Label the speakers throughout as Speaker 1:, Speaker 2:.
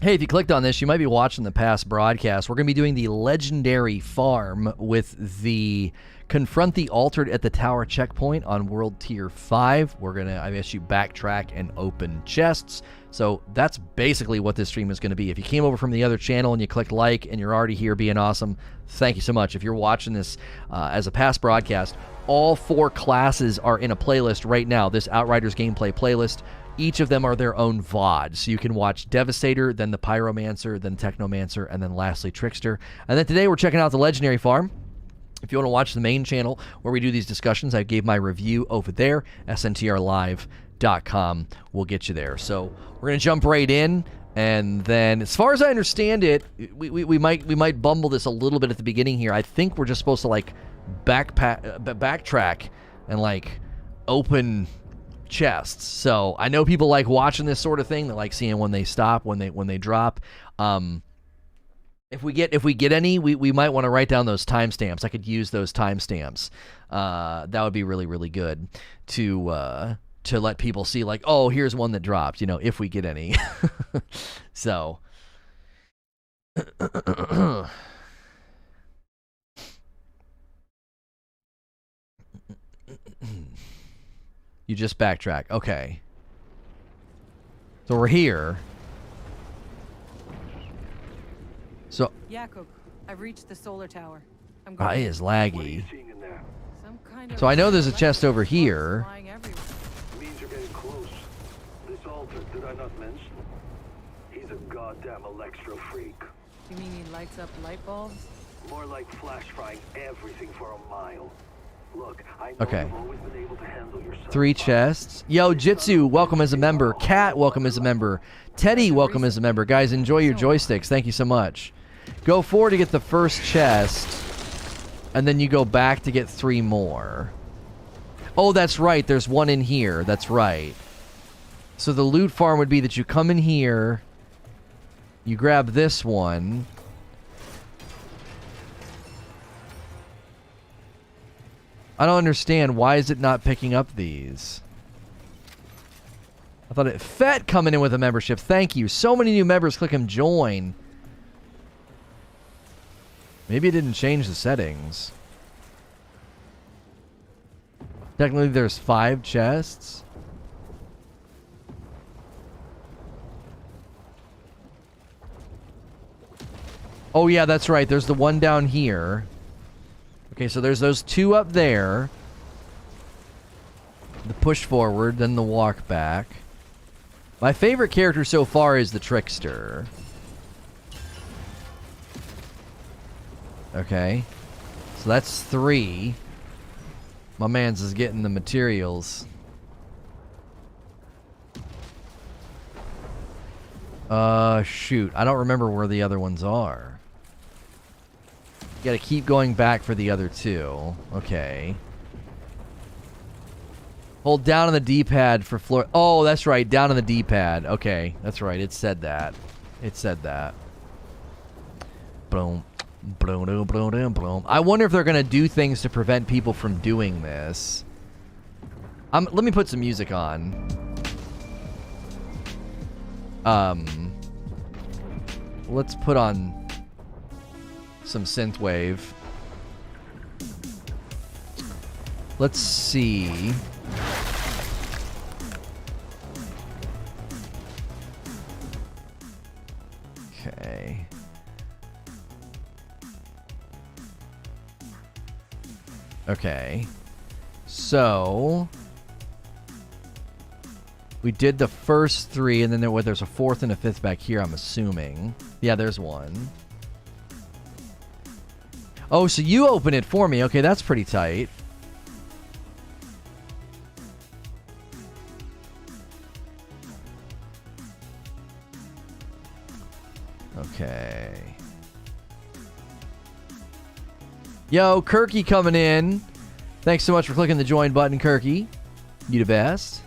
Speaker 1: Hey, if you clicked on this, you might be watching the past broadcast. We're going to be doing the legendary farm with the confront the altered at the tower checkpoint on world tier 5. We're going to, I guess, you backtrack and open chests. So that's basically what this stream is going to be. If you came over from the other channel and you clicked like and you're already here being awesome, thank you so much. If you're watching this as a past broadcast, all 4 classes are in a playlist right now, this Outriders gameplay playlist. Each of them are their own VOD, so you can watch Devastator, then the Pyromancer, then Technomancer, and then lastly Trickster. And then today we're checking out the Legendary Farm. If you want to watch the main channel where we do these discussions, I gave my review over there. sntrlive.com will get you there. So we're going to jump right in, and then as far as I understand it, we might bumble this a little bit at the beginning here. I think we're just supposed to like backtrack and like open chests. So I know people like watching this sort of thing. They like seeing when they stop, when they drop. If we get any, we might want to write down those timestamps. I could use those timestamps. That would be really, really good to let people see, like, oh, here's one that dropped, you know, if we get any. So you just backtrack. Okay. So we're here. So
Speaker 2: Jakub, I've reached the solar tower. I'm
Speaker 1: it
Speaker 2: going.
Speaker 1: is laggy.
Speaker 2: Some kind of
Speaker 1: So I know there's a chest over here.
Speaker 2: flying everywhere.
Speaker 3: Means you're getting close. This altar, did I not mention? He's a goddamn electro freak.
Speaker 2: You mean he lights up light bulbs?
Speaker 3: More like flash frying everything for a mile. Look, I know
Speaker 1: Okay.
Speaker 3: you've always been able to handle yourself.
Speaker 1: 3 chests. Yo, Jitsu, welcome as a member. Cat, welcome as a member. Teddy, welcome as a member. Guys, enjoy your joysticks. Thank you so much. Go forward to get the first chest, and then you go back to get 3 more. Oh, that's right. There's one in here. That's right. So the loot farm would be that you come in here, you grab this one. I don't understand. Why is it not picking up these? I thought it... Fett coming in with a membership. Thank you. So many new members. Click him join. Maybe it didn't change the settings. Technically, there's 5 chests. Oh, yeah, that's right. There's the one down here. Okay, so there's those 2 up there. The push forward, then the walk back. My favorite character so far is the Trickster. Okay. So that's 3. My man's is getting the materials. Shoot. I don't remember where the other ones are. You gotta keep going back for the other 2. Okay. Hold down on the D-pad for floor... Oh, that's right. Down on the D-pad. Okay. That's right. It said that. It said that. Boom. Boom, boom, boom, boom. I wonder if they're gonna do things to prevent people from doing this. Let me put some music on. Let's put on some synthwave. Let's see. Okay. Okay. So we did the first 3, and then there's a 4th and a 5th back here, I'm assuming. Yeah, there's one. Oh, so you open it for me. Okay, that's pretty tight. Okay. Yo, Kirky coming in. Thanks so much for clicking the join button, Kirky. You the best.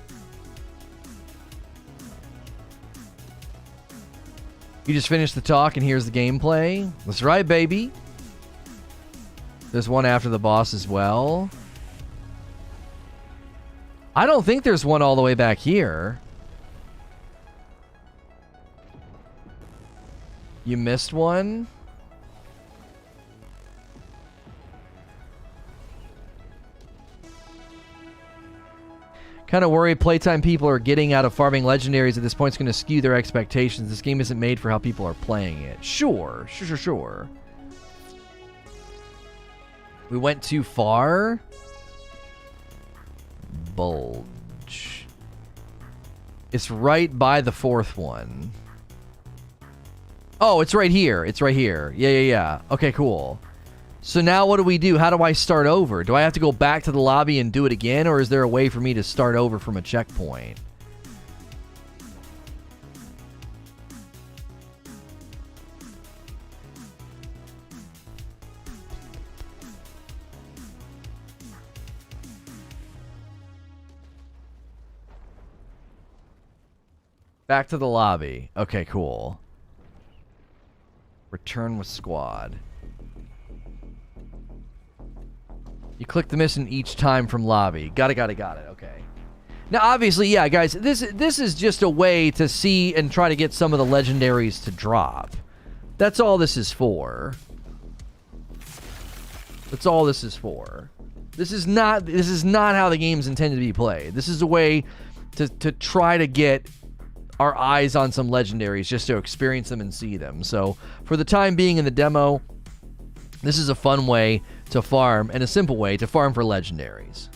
Speaker 1: You just finished the talk and here's the gameplay. That's right, baby. There's one after the boss as well. I don't think there's one all the way back here. You missed one? Kind of worried playtime people are getting out of farming legendaries at this point is going to skew their expectations. This game isn't made for how people are playing it. Sure. We went too far? Bulge. It's right by the fourth one. Oh, it's right here. It's right here. Yeah. Okay, cool. So now what do we do? How do I start over? Do I have to go back to the lobby and do it again, or is there a way for me to start over from a checkpoint? Back to the lobby. Okay, cool. Return with squad. You click the mission each time from lobby. Got it. Okay. Now, obviously, yeah, guys, this is just a way to see and try to get some of the legendaries to drop. That's all this is for. That's all this is for. This is not how the game's intended to be played. This is a way to try to get our eyes on some legendaries just to experience them and see them. So, for the time being in the demo, this is a fun way to farm and a simple way to farm for legendaries.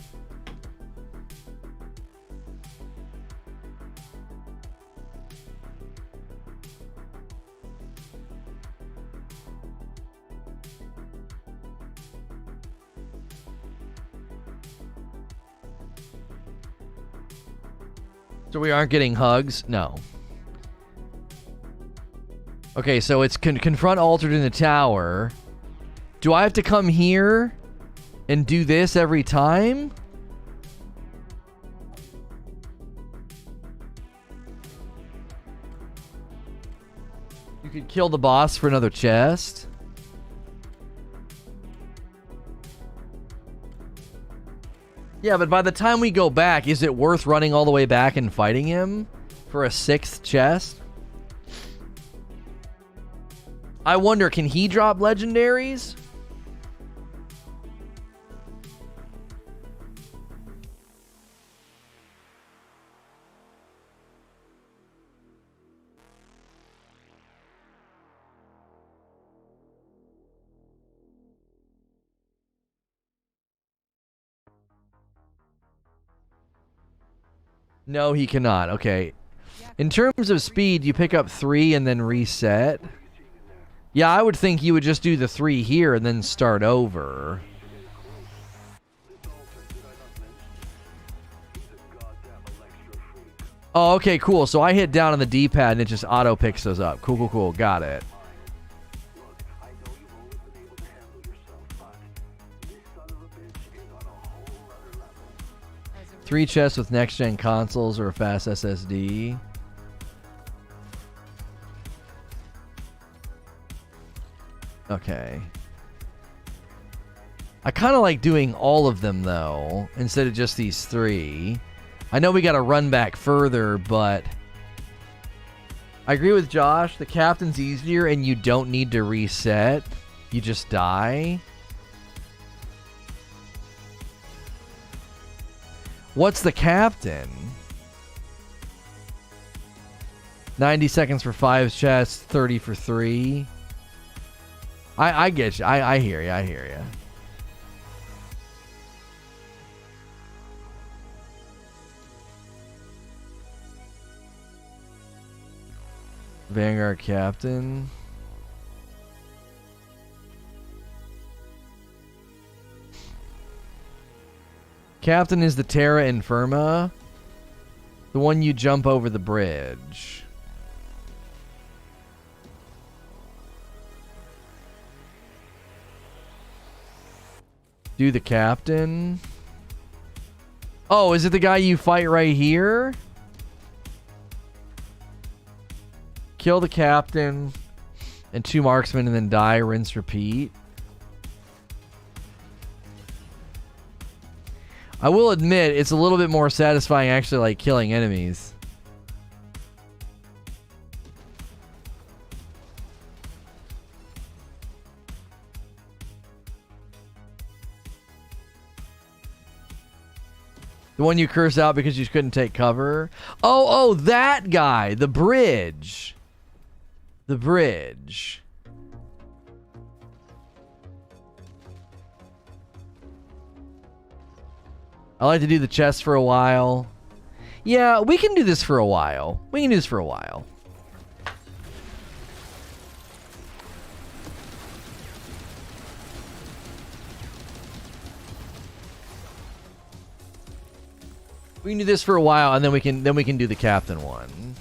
Speaker 1: So we aren't getting hugs? No. Okay, so it's confront altered in the tower. Do I have to come here and do this every time? You could kill the boss for another chest. Yeah, but by the time we go back, is it worth running all the way back and fighting him for a 6th chest? I wonder, can he drop legendaries? No, he cannot. Okay. In terms of speed, you pick up 3 and then reset. Yeah, I would think you would just do the 3 here and then start over. Oh, okay, cool. So I hit down on the D-pad and it just auto picks those up. Cool. Got it. 3 chests with next-gen consoles or a fast SSD. Okay. I kind of like doing all of them, though, instead of just these 3. I know we got to run back further, but I agree with Josh. The captain's easier, and you don't need to reset. You just die. What's the captain? 90 seconds for 5 chests, 30 for 3. I get you. I hear you. Vanguard captain. Captain is the Terra Infirma. The one you jump over the bridge. Do the captain. Oh, is it the guy you fight right here? Kill the captain and 2 marksmen and then die, rinse, repeat. I will admit, it's a little bit more satisfying actually like killing enemies. The one you cursed out because you couldn't take cover? Oh, that guy. The bridge. The bridge. I like to do the chest for a while. Yeah, we can do this for a while. We can do this for a while. We can do this for a while, and then we can do the captain one.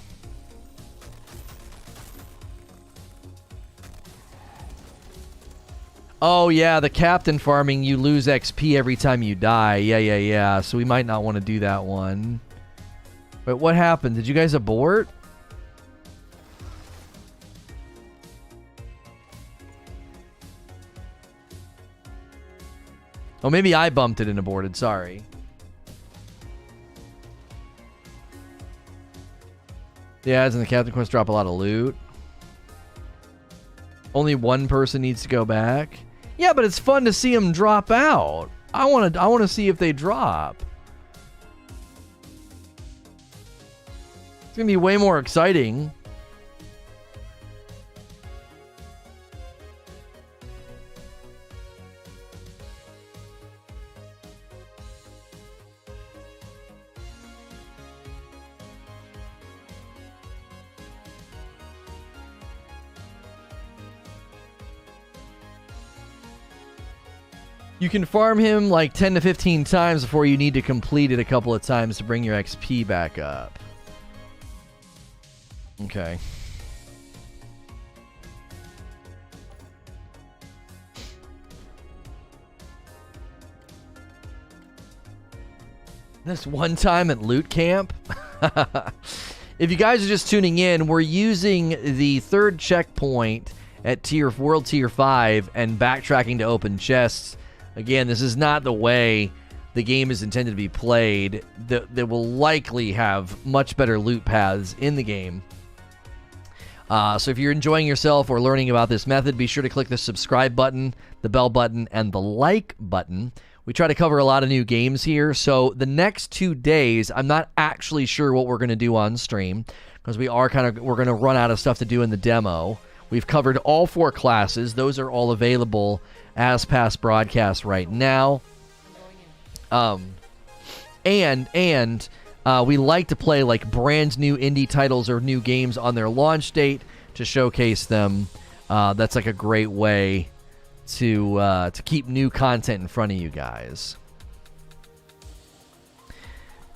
Speaker 1: Oh yeah, the captain farming, you lose XP every time you die. Yeah. So we might not want to do that one. But what happened? Did you guys abort? Oh, maybe I bumped it and aborted. Sorry. The ads and the captain quest drop a lot of loot. Only one person needs to go back. Yeah, but it's fun to see them drop out. I want to see if they drop. It's gonna be way more exciting. You can farm him like 10 to 15 times before you need to complete it a couple of times to bring your XP back up. Okay. This one time at loot camp? If you guys are just tuning in, we're using the third checkpoint at World Tier 5 and backtracking to open chests. Again, this is not the way the game is intended to be played. That will likely have much better loot paths in the game. So if you're enjoying yourself or learning about this method, be sure to click the subscribe button, the bell button, and the like button. We try to cover a lot of new games here, so the next 2 days, I'm not actually sure what we're going to do on stream, because we're going to run out of stuff to do in the demo. We've covered all 4 classes. Those are all available as past broadcasts right now. We like to play like brand new indie titles or new games on their launch date to showcase them. That's like a great way to keep new content in front of you guys.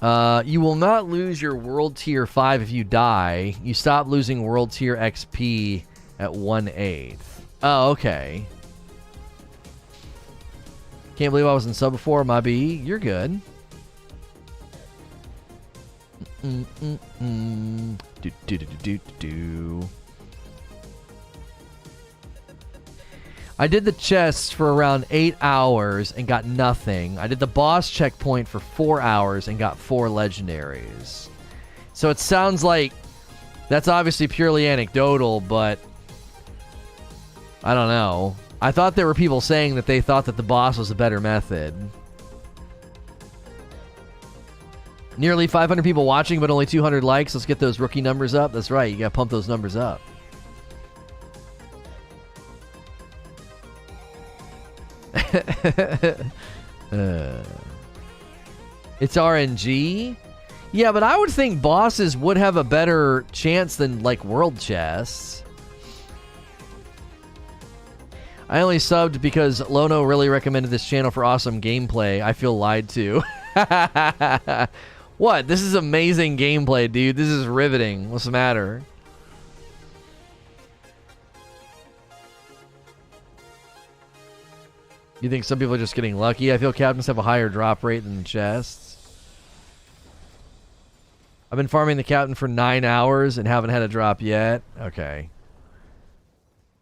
Speaker 1: You will not lose your World Tier 5 if you die. You stop losing World Tier XP at 1/8. Oh, okay. Can't believe I was in sub before, my B. You're good. I did the chest for around 8 hours and got nothing. I did the boss checkpoint for 4 hours and got 4 legendaries. So it sounds like that's obviously purely anecdotal, but I don't know. I thought there were people saying that they thought that the boss was a better method. Nearly 500 people watching, but only 200 likes. Let's get those rookie numbers up. That's right. You got to pump those numbers up. It's RNG? Yeah, but I would think bosses would have a better chance than, like, world chests. I only subbed because Lono really recommended this channel for awesome gameplay. I feel lied to. What? This is amazing gameplay, dude. This is riveting. What's the matter? You think some people are just getting lucky? I feel captains have a higher drop rate than chests. I've been farming the captain for 9 hours and haven't had a drop yet. Okay.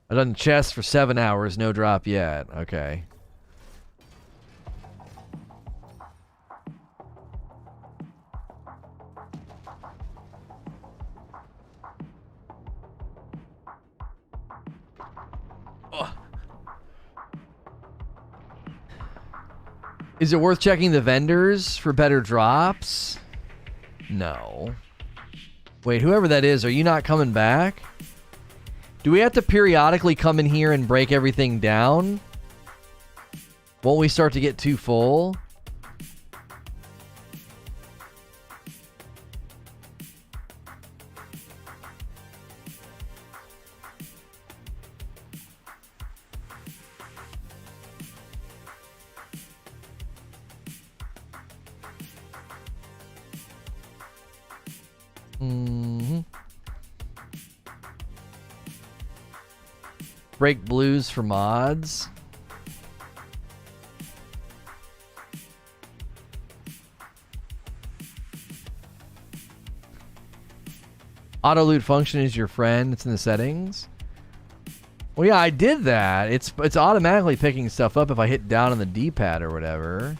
Speaker 1: I've done chests for 7 hours, no drop yet. Okay. Is it worth checking the vendors for better drops? No. Wait, whoever that is, are you not coming back? Do we have to periodically come in here and break everything down? Won't we start to get too full? Break blues for mods. Auto loot function is your friend. It's in the settings. Well, yeah, I did that. It's automatically picking stuff up if I hit down on the D-pad or whatever.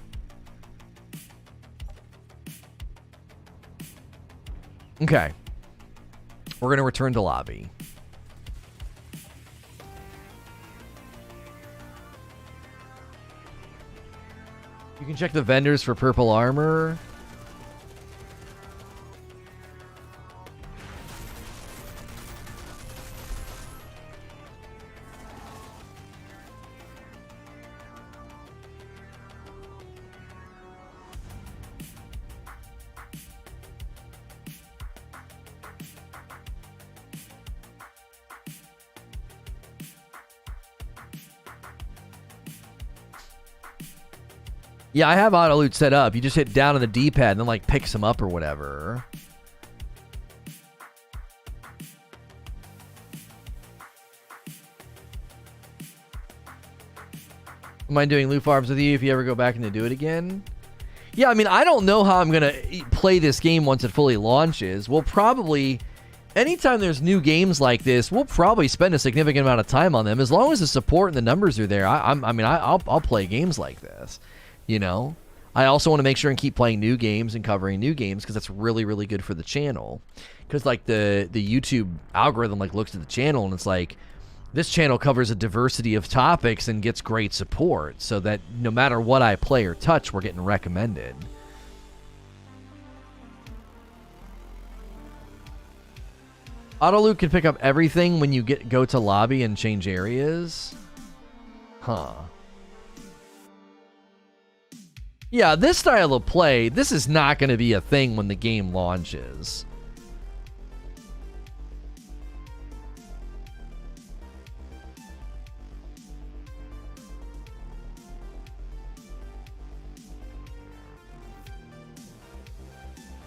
Speaker 1: Okay. We're going to return to lobby. You can check the vendors for purple armor. Yeah, I have auto loot set up. You just hit down on the D-pad and then like picks them up or whatever. Am I doing loot farms with you if you ever go back and to do it again? Yeah, I mean, I don't know how I'm going to play this game once it fully launches. We'll probably, anytime there's new games like this, we'll probably spend a significant amount of time on them. As long as the support and the numbers are there, I'll play games like this. You know, I also want to make sure and keep playing new games and covering new games because that's really, really good for the channel. Because like the YouTube algorithm like looks at the channel and it's like, this channel covers a diversity of topics and gets great support, so that no matter what I play or touch, we're getting recommended. Auto loot can pick up everything when you go to lobby and change areas. Huh. Yeah, this style of play, this is not going to be a thing when the game launches.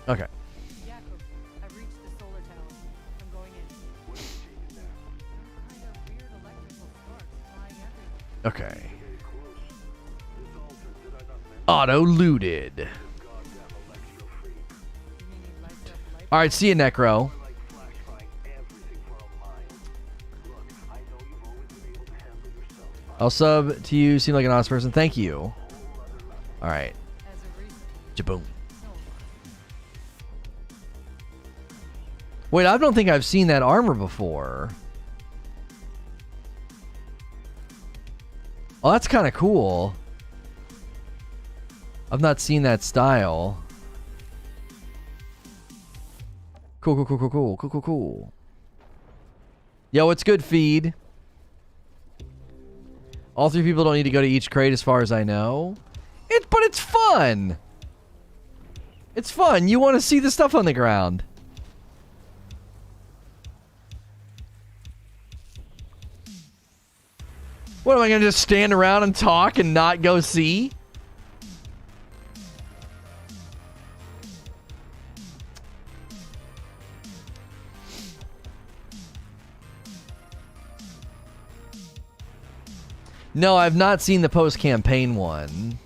Speaker 1: Okay.
Speaker 2: Jacob, I've reached the solar tower. I'm going in.
Speaker 3: What is she there?
Speaker 2: Some kind of weird electrical sparks flying everywhere.
Speaker 1: Okay.
Speaker 3: Very close. This altar, did I not mention?
Speaker 1: Auto looted.
Speaker 3: Goddamn electro freak.
Speaker 2: You mean he lights up light
Speaker 1: All right, see you, Necro.
Speaker 3: Like flashbang everything for a mile. Look, I know you've always been able to handle yourself.
Speaker 1: I'll sub to you. Seem like an honest person. Thank you. All right.
Speaker 2: as a recent.
Speaker 1: Jaboom.
Speaker 2: So
Speaker 1: Wait, I don't think I've seen that armor before. Oh, that's kind of cool. I've not seen that style. Cool. Yo, it's good, feed. All three people don't need to go to each crate as far as I know. But it's fun. It's fun. You want to see the stuff on the ground. What, am I going to just stand around and talk and not go see? No, I've not seen the post-campaign one.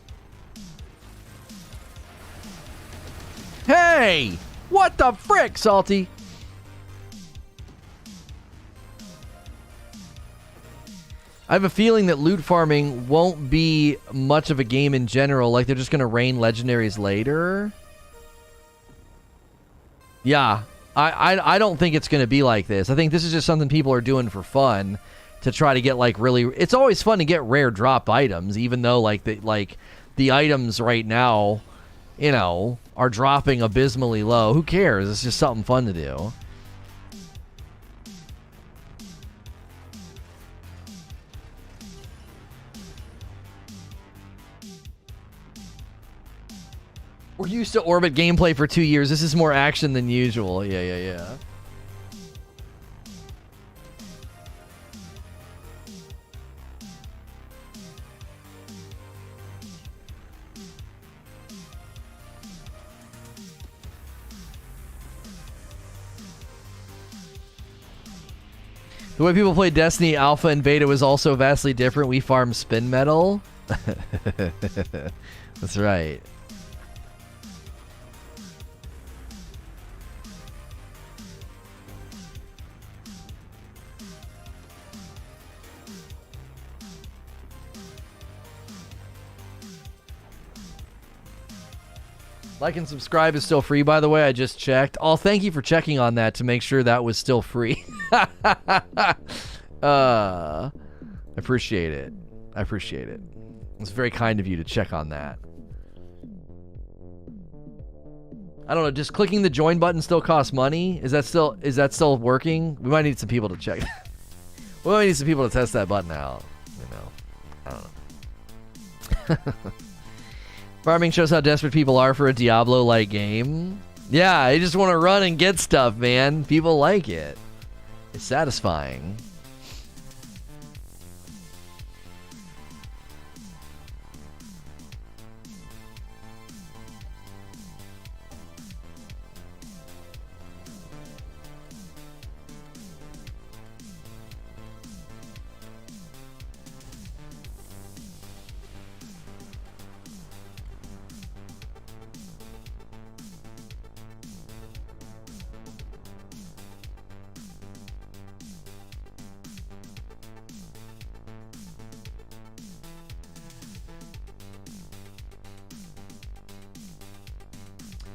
Speaker 1: Hey! What the frick, Salty? I have a feeling that loot farming won't be much of a game in general. Like, they're just going to rain legendaries later. Yeah. I don't think it's going to be like this. I think this is just something people are doing for fun to try to get, like, really... It's always fun to get rare drop items, even though, like, the items right now, you know, are dropping abysmally low. Who cares? It's just something fun to do. We're used to Orbit gameplay for 2 years. This is more action than usual. Yeah. The way people play Destiny Alpha and Beta was also vastly different. We farm spin metal. That's right. Like and subscribe is still free, by the way. I just checked. Oh, thank you for checking on that to make sure that was still free. I appreciate it. I appreciate it. It's very kind of you to check on that. I don't know. Just clicking the join button still costs money? Is that still working? We might need some people to check. We might need some people to test that button out. You know, I don't know. Farming shows how desperate people are for a Diablo-like game. Yeah, they just want to run and get stuff, man. People like it. It's satisfying.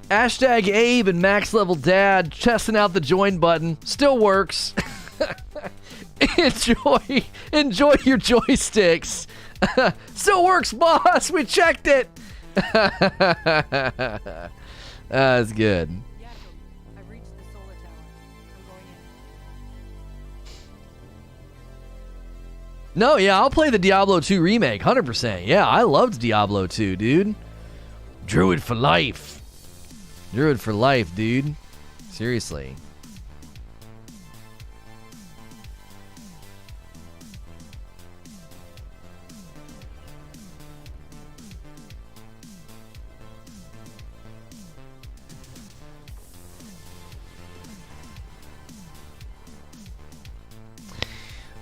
Speaker 1: Hashtag Abe and Max Level Dad testing out the join button. Still works. Enjoy your joysticks. Still works, boss. We checked it. That's good.
Speaker 2: I've reached the solar tower. I'm going in.
Speaker 1: No, yeah, I'll play the Diablo 2 remake, 100%. Yeah, I loved Diablo 2, dude. Druid for life. Druid for life, dude. Seriously.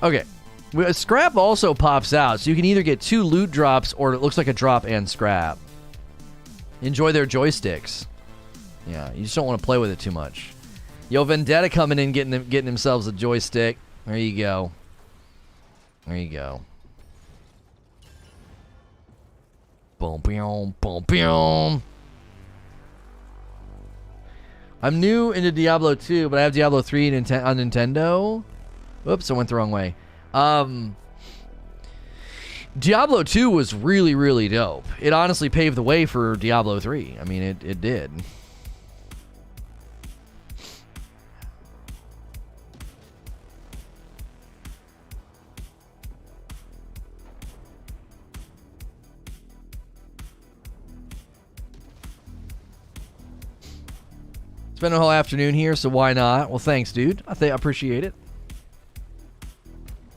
Speaker 1: Okay. Scrap also pops out, so you can either get 2 loot drops or it looks like a drop and scrap. Enjoy their joysticks. Yeah, you just don't want to play with it too much. Yo, Vendetta coming in, getting themselves a joystick. There you go. There you go. Boom, boom, boom, boom. I'm new into Diablo 2, but I have Diablo 3 on Nintendo. Oops, I went the wrong way. Diablo 2 was really, really dope. It honestly paved the way for Diablo 3. I mean, it did. Spent a whole afternoon here, so why not? Well, thanks, dude. I appreciate it.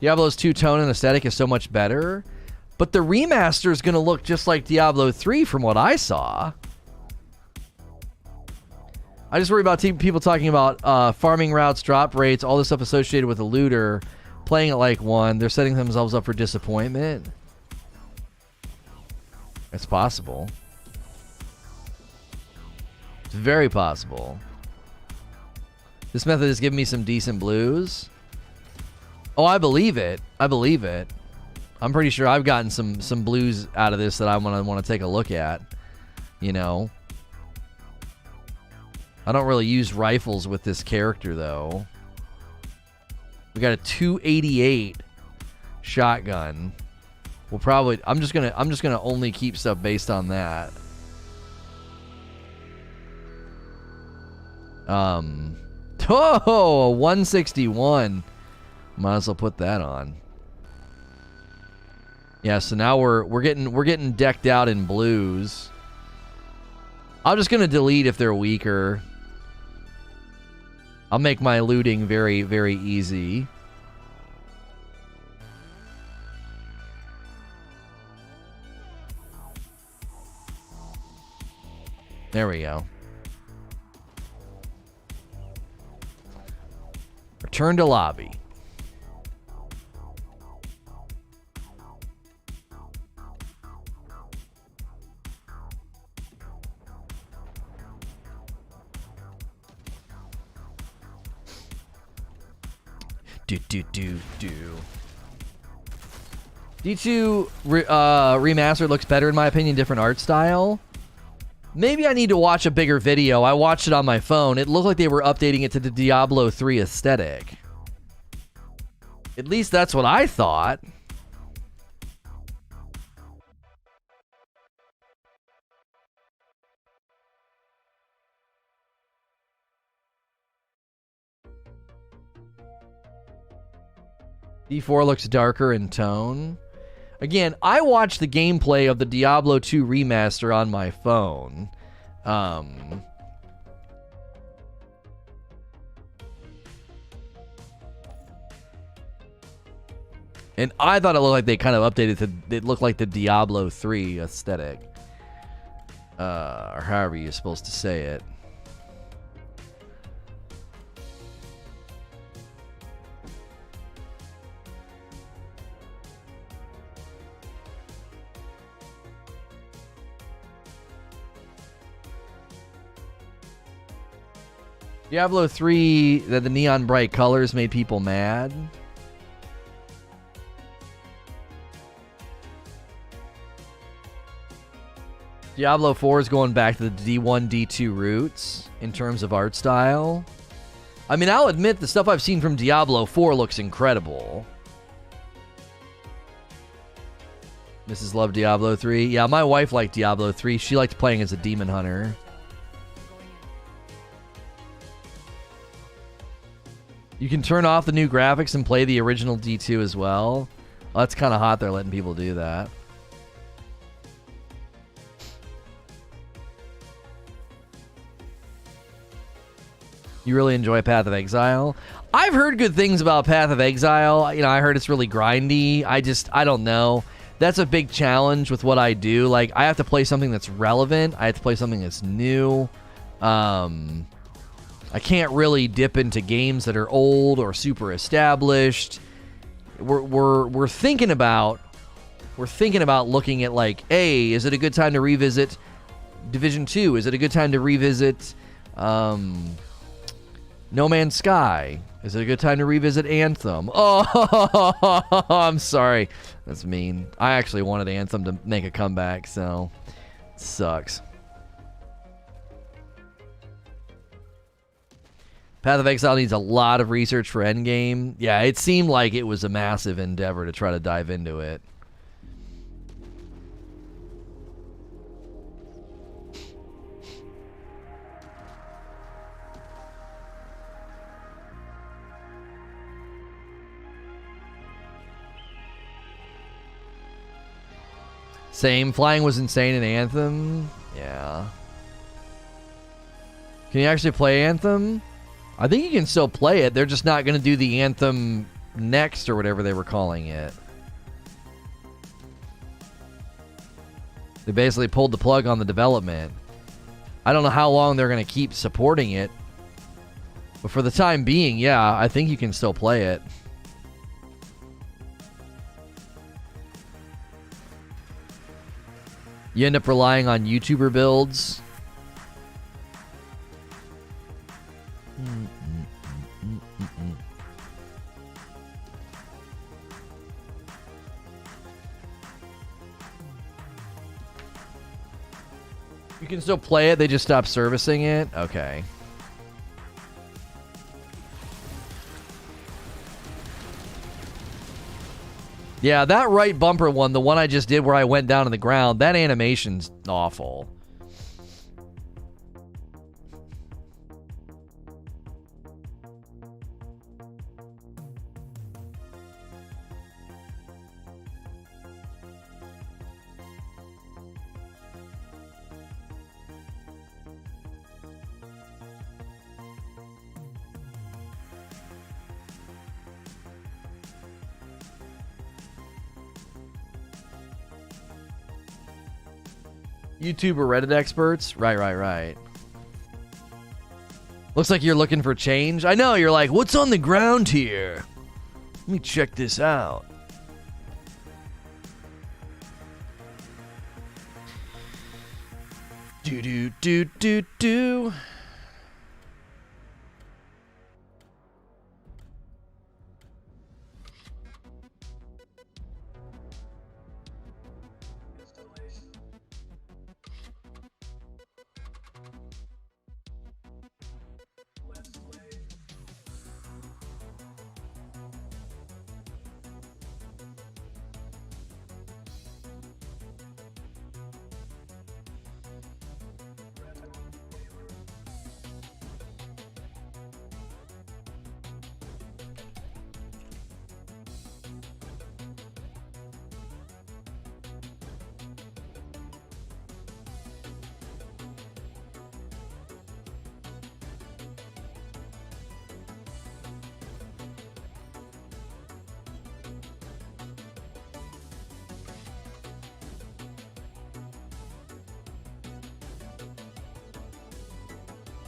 Speaker 1: Diablo's 2 tone and aesthetic is so much better, but the remaster is going to look just like Diablo 3 from what I saw. I just worry about people talking about farming routes, drop rates, all this stuff associated with a looter, playing it like one. They're setting themselves up for disappointment. It's possible. It's very possible. This method has given me some decent blues. Oh, I believe it. I believe it. I'm pretty sure I've gotten some blues out of this that I want to take a look at. You know. I don't really use rifles with this character, though. We got a 288 shotgun. We'll probably I'm just gonna only keep stuff based on that. Oh, 161. Might as well put that on. Yeah, so now we're getting decked out in blues. I'm just gonna delete if they're weaker. I'll make my looting very, very easy. There we go. Return to lobby. D2 remastered looks better in my opinion, different art style. Maybe I need to watch a bigger video. I watched it on my phone. It looked like they were updating it to the Diablo 3 aesthetic. At least that's what I thought. D4 looks darker in tone. Again, I watched the gameplay of the Diablo 2 remaster on my phone. And I thought it looked like they kind of updated to, it looked like the Diablo 3 aesthetic. Or however you're supposed to say it. Diablo 3, that the neon bright colors made people mad. Diablo 4 is going back to the D1, D2 roots in terms of art style. I mean, I'll admit the stuff I've seen from Diablo 4 looks incredible. Mrs. Love Diablo 3. Yeah, my wife liked Diablo 3. She liked playing as a demon hunter. You can turn off the new graphics and play the original D2 as well. Well, that's kind of hot. They're letting people do that. You really enjoy Path of Exile? I've heard good things about Path of Exile. You know, I heard it's really grindy. I don't know. That's a big challenge with what I do. Like, I have to play something that's relevant. I have to play something that's new. I can't really dip into games that are old or super established. We're thinking about looking at, like, hey, is it a good time to revisit Division 2? Is it a good time to revisit No Man's Sky? Is it a good time to revisit Anthem? Oh, I'm sorry. That's mean. I actually wanted Anthem to make a comeback, so it sucks. Path of Exile needs a lot of research for Endgame. Yeah, it seemed like it was a massive endeavor to try to dive into it. Same. Flying was insane in Anthem. Yeah. Can you actually play Anthem? I think you can still play it. They're just not going to do the Anthem Next or whatever they were calling it. They basically pulled the plug on the development. I don't know how long they're going to keep supporting it. But for the time being, yeah, I think you can still play it. You end up relying on YouTuber builds. You can still play it, they just stopped servicing it? Okay. Yeah, that right bumper one, the one I just did where I went down to the ground, that animation's awful. YouTube or Reddit experts? Right. Looks like you're looking for change. I know, you're like, what's on the ground here? Let me check this out. Do.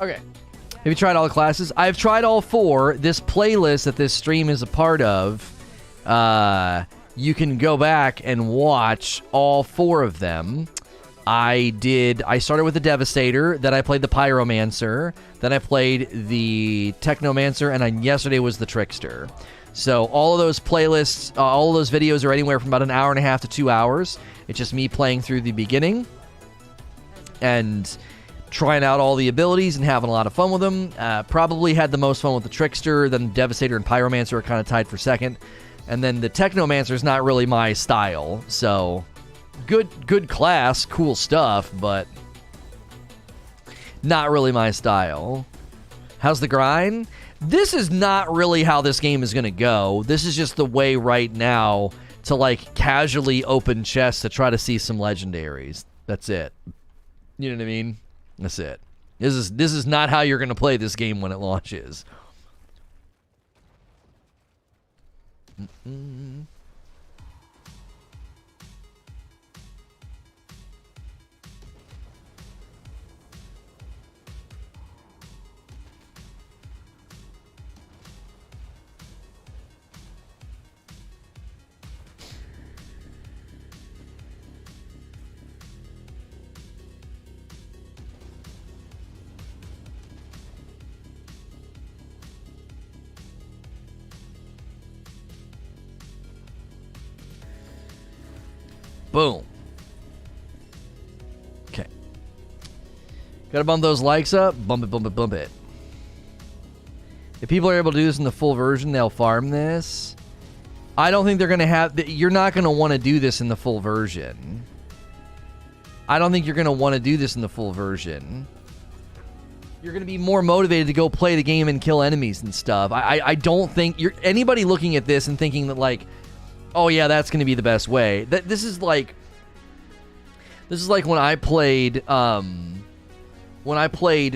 Speaker 1: Okay. Have you tried all the classes? I've tried all 4. This playlist that this stream is a part of, you can go back and watch all 4 of them. I started with the Devastator, then I played the Pyromancer, then I played the Technomancer, and then yesterday was the Trickster. So all of those playlists, all of those videos are anywhere from about an hour and a half to 2 hours. It's just me playing through the beginning and trying out all the abilities and having a lot of fun with them. Probably had the most fun with the Trickster, then Devastator and Pyromancer are kind of tied for second. And then the Technomancer is not really my style, so good class, cool stuff, but not really my style. How's the grind? This is not really how this game is going to go. This is just the way right now to like casually open chests to try to see some legendaries. That's it. You know what I mean? That's it. This is not how you're going to play this game when it launches. Boom. Okay. Gotta bump those likes up. Bump it. If people are able to do this in the full version, they'll farm this. I don't think they're gonna have... You're not gonna want to do this in the full version. I don't think you're gonna want to do this in the full version. You're gonna be more motivated to go play the game and kill enemies and stuff. I don't think... anybody looking at this and thinking that, like... Oh yeah, that's going to be the best way. This is like when I played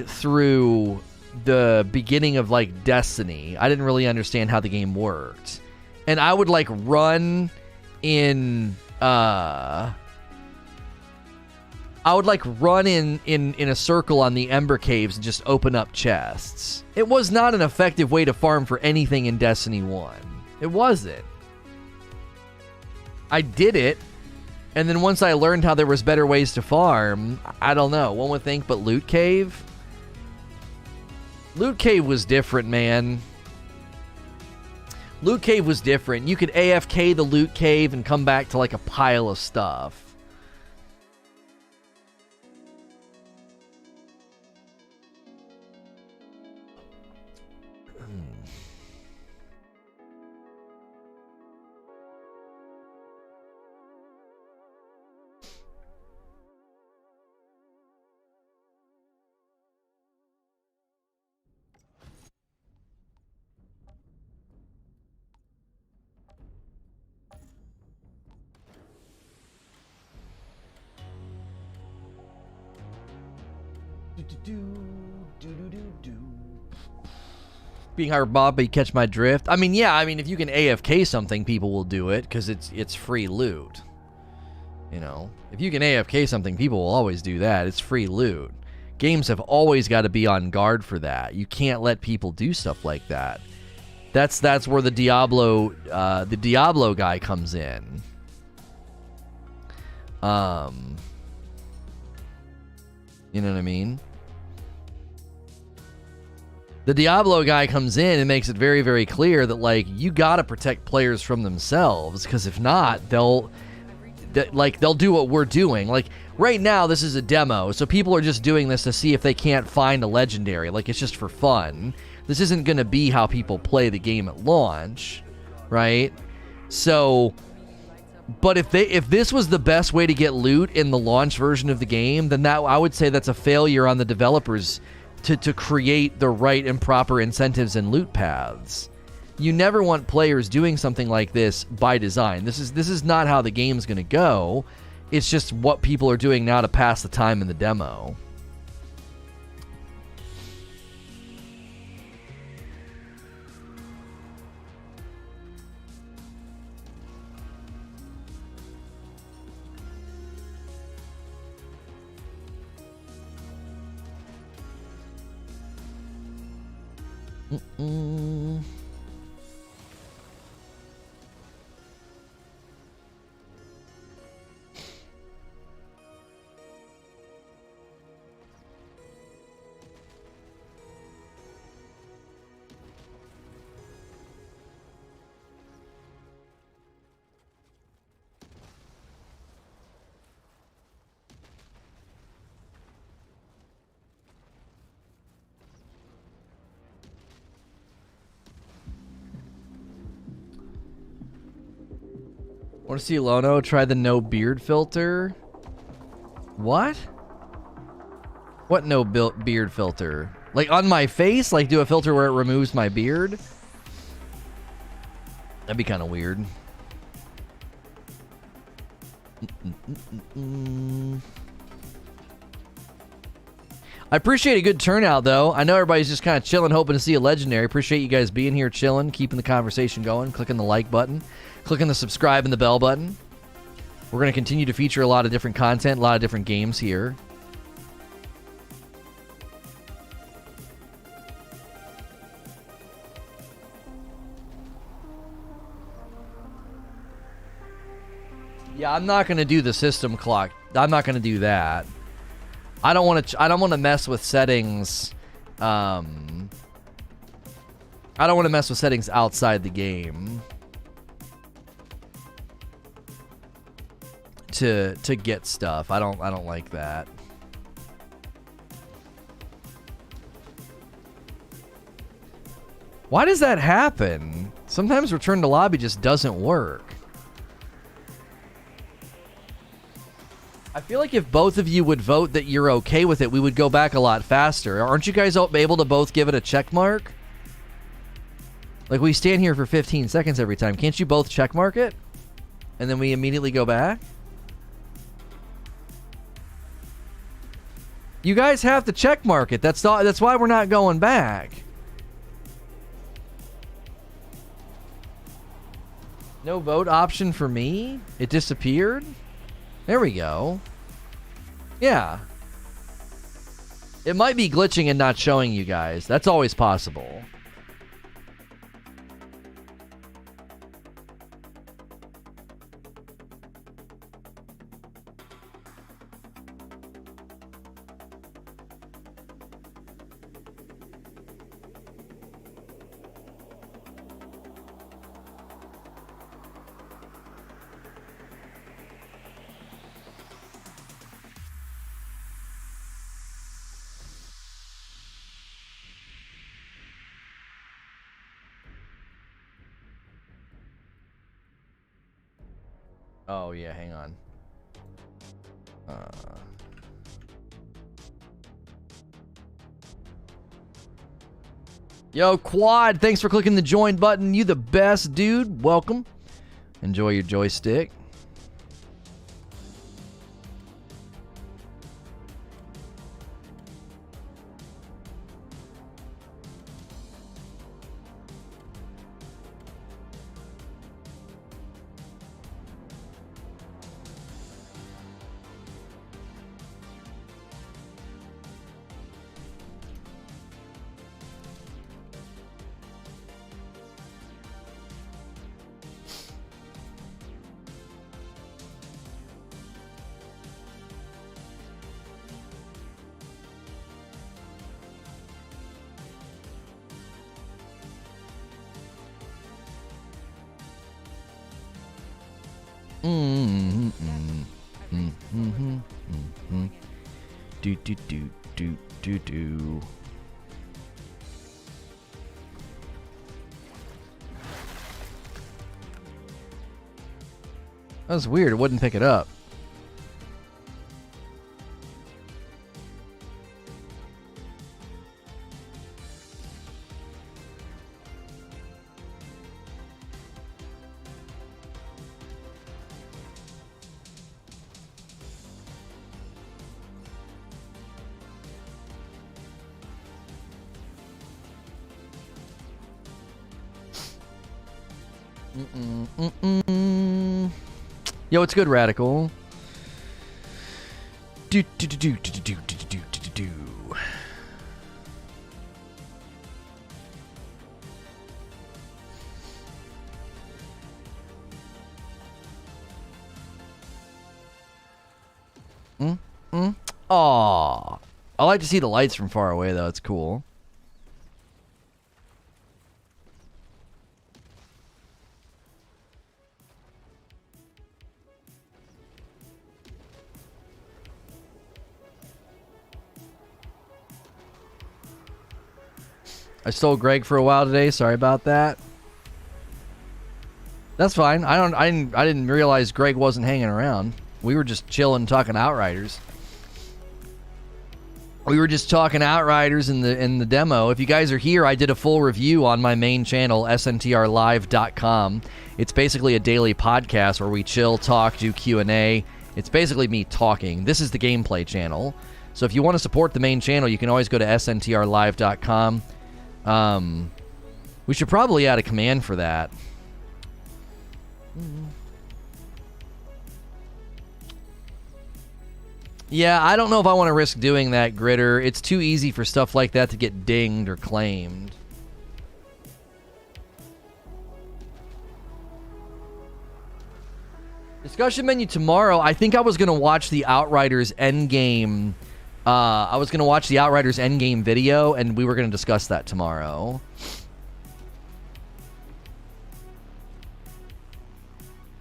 Speaker 1: through the beginning of like Destiny. I didn't really understand how the game worked, and I would like run in a circle on the Ember Caves and just open up chests. It was not an effective way to farm for anything in Destiny 1. It wasn't. I did it, and then once I learned how there was better ways to farm, I don't know. One would think, but Loot Cave? Loot Cave was different, man. Loot Cave was different. You could AFK the Loot Cave and come back to like a pile of stuff. Being hired Bobby, catch my drift. I mean, yeah, I mean, if you can AFK something, people will do it because it's free loot. You know, if you can AFK something, people will always do that. It's free loot. Games have always got to be on guard for that. You can't let people do stuff like that. That's where the Diablo guy comes in. You know what I mean? The Diablo guy comes in and makes it very, very clear that, like, you gotta protect players from themselves, because if not, they'll do what we're doing. Like, right now, this is a demo, so people are just doing this to see if they can't find a legendary. Like, it's just for fun. This isn't gonna be how people play the game at launch, right? So, but if this was the best way to get loot in the launch version of the game, then that, I would say that's a failure on the developers to create the right and proper incentives and loot paths. You never want players doing something like this by design. This is not how the game's going to go. It's just what people are doing now to pass the time in the demo. Want to see Lono try the no beard filter? What? What no beard filter? Like on my face? Like do a filter where it removes my beard? That'd be kind of weird. I appreciate a good turnout, though. I know everybody's just kind of chilling, hoping to see a legendary. Appreciate you guys being here, chilling, keeping the conversation going, clicking the like button, clicking the subscribe and the bell button. We're going to continue to feature a lot of different content, a lot of different games here. Yeah, I'm not going to do the system clock. I'm not going to do that. I don't want to mess with settings. I don't want to mess with settings outside the game to get stuff. I don't like that. Why does that happen? Sometimes return to lobby just doesn't work. I feel like if both of you would vote that you're okay with it, we would go back a lot faster. Aren't you guys able to both give it a check mark? Like, we stand here for 15 seconds every time. Can't you both check mark it? And then we immediately go back? You guys have to check mark it. That's why we're not going back. No vote option for me? It disappeared? There we go. Yeah. It might be glitching and not showing you guys. That's always possible. Oh, yeah, hang on. Yo, Quad, thanks for clicking the join button. You the best, dude. Welcome. Enjoy your joystick. Mm-hmm. Mm-hmm. Mm-hmm. Do do do do do do. That was weird. It wouldn't pick it up. Yo, it's good, Radical. Do do do do do do do do do do. Aw. I like to see the lights from far away, though. It's cool. I stole Greg for a while today. Sorry about that. That's fine. I didn't realize Greg wasn't hanging around. We were just chilling, talking Outriders. We were just talking Outriders in the demo. If you guys are here, I did a full review on my main channel, sntrlive.com. It's basically a daily podcast where we chill, talk, do Q&A. It's basically me talking. This is the gameplay channel. So if you want to support the main channel, you can always go to sntrlive.com. We should probably add a command for that. Yeah, I don't know if I want to risk doing that, Gritter. It's too easy for stuff like that to get dinged or claimed. Discussion menu tomorrow. I think I was going to watch the Outriders endgame. I was going to watch the Outriders endgame video, and we were going to discuss that tomorrow.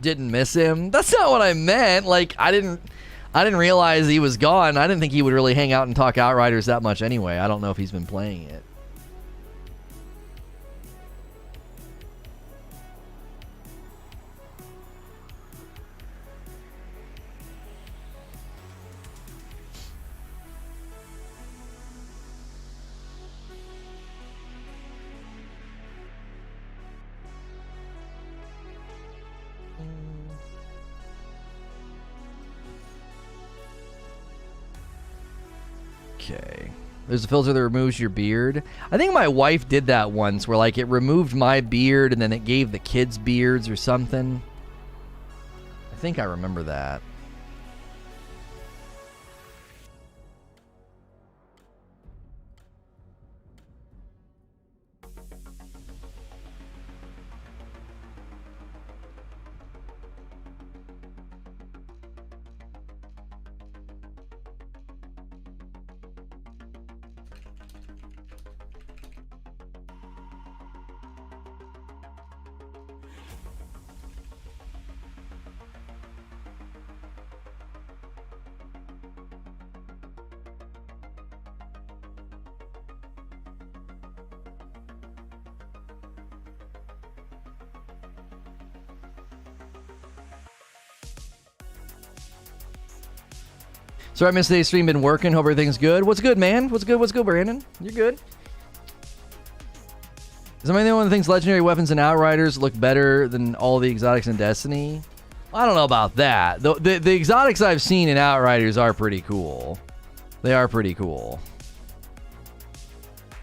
Speaker 1: Didn't miss him. That's not what I meant. Like, I didn't realize he was gone. I didn't think he would really hang out and talk Outriders that much anyway. I don't know if he's been playing it. Okay. There's a filter that removes your beard. I think my wife did that once where, like, it removed my beard and then it gave the kids beards or something. I think I remember that. Sorry I missed today's stream. Been working. Hope everything's good. What's good, man? What's good? What's good, Brandon? You're good. Is that the one of the things legendary weapons in Outriders look better than all the exotics in Destiny? I don't know about that. The exotics I've seen in Outriders are pretty cool. They are pretty cool.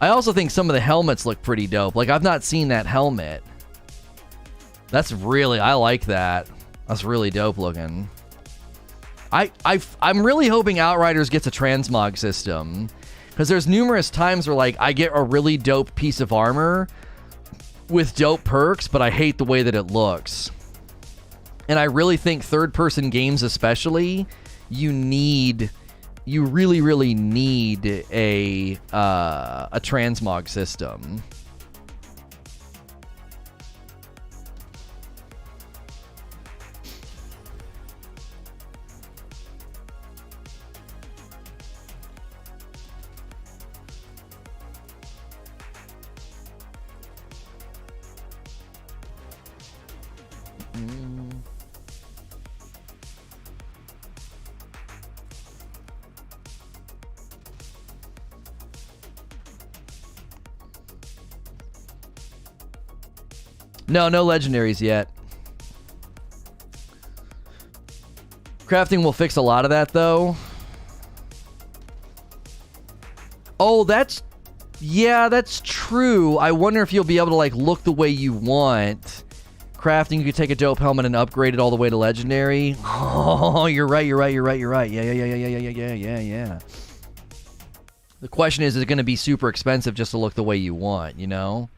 Speaker 1: I also think some of the helmets look pretty dope. Like, I've not seen that helmet. That's really... I like that. That's really dope looking. I'm really hoping Outriders gets a transmog system, because there's numerous times where, like, I get a really dope piece of armor with dope perks, but I hate the way that it looks. And I really think third-person games especially, you really, really need a transmog system. No legendaries yet. Crafting will fix a lot of that, though. Oh, yeah, that's true. I wonder if you'll be able to, like, look the way you want. Crafting, you could take a dope helmet and upgrade it all the way to legendary. Oh, you're right. Yeah. The question is it going to be super expensive just to look the way you want, you know?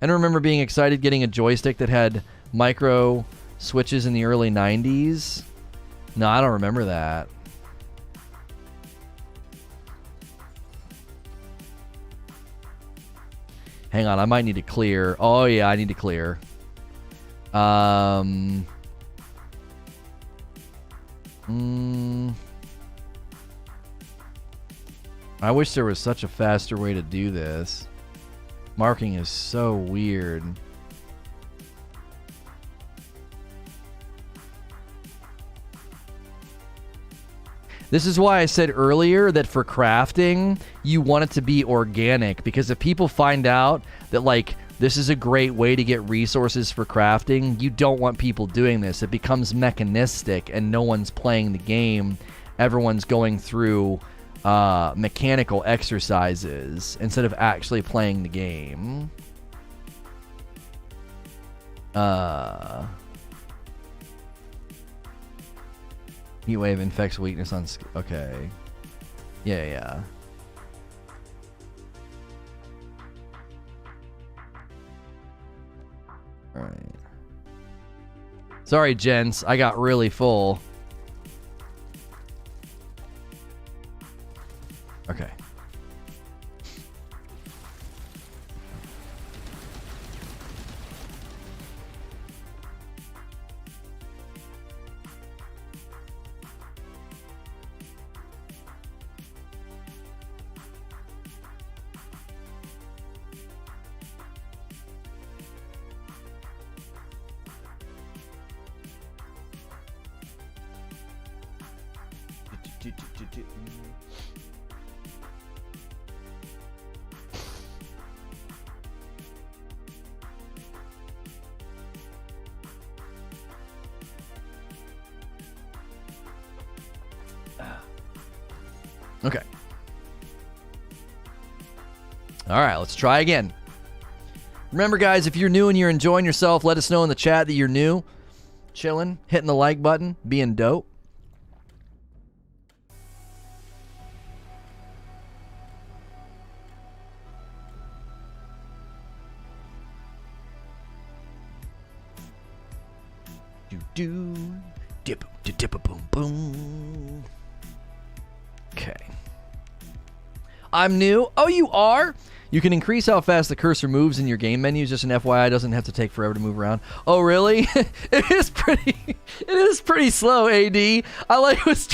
Speaker 1: And I remember being excited getting a joystick that had micro switches in the early 90s. No, I don't remember that. Hang on, I might need to clear. Oh, yeah, I need to clear. I wish there was such a faster way to do this. Marking is so weird. This is why I said earlier that for crafting, you want it to be organic, because if people find out that, like, this is a great way to get resources for crafting, you don't want people doing this. It becomes mechanistic and no one's playing the game. Everyone's going through mechanical exercises instead of actually playing the game. Heat wave infects weakness on... Okay. Yeah. Alright. Sorry, gents. I got really full. Okay. Okay. All right, let's try again. Remember, guys, if you're new and you're enjoying yourself, let us know in the chat that you're new. Chilling, hitting the like button, being dope. Do dip dip boom boom. Okay. I'm new. Oh, you are? You can increase how fast the cursor moves in your game menus. Just an FYI, doesn't have to take forever to move around. Oh, really? It is pretty slow, AD. I was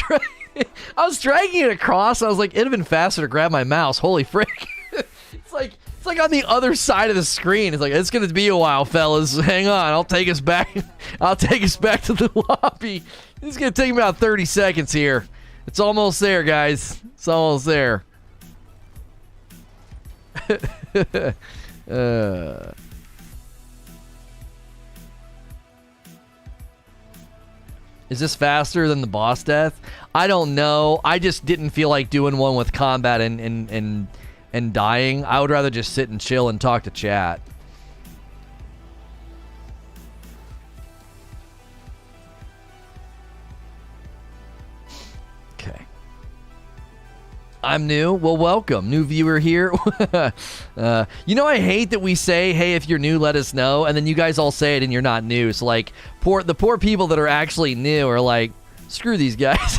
Speaker 1: dragging it across. I was like, it'd have been faster to grab my mouse. Holy frick. It's like on the other side of the screen. It's like, it's going to be a while, fellas. Hang on. I'll take us back to the lobby. It's going to take me about 30 seconds here. It's almost there, guys. It's almost there. Is this faster than the boss death? I don't know. I just didn't feel like doing one with combat and dying. I would rather just sit and chill and talk to chat. Okay. I'm new. Well, welcome. New viewer here. You know, I hate that we say, hey, if you're new, let us know. And then you guys all say it and you're not new. So, like, the poor people that are actually new are like, screw these guys.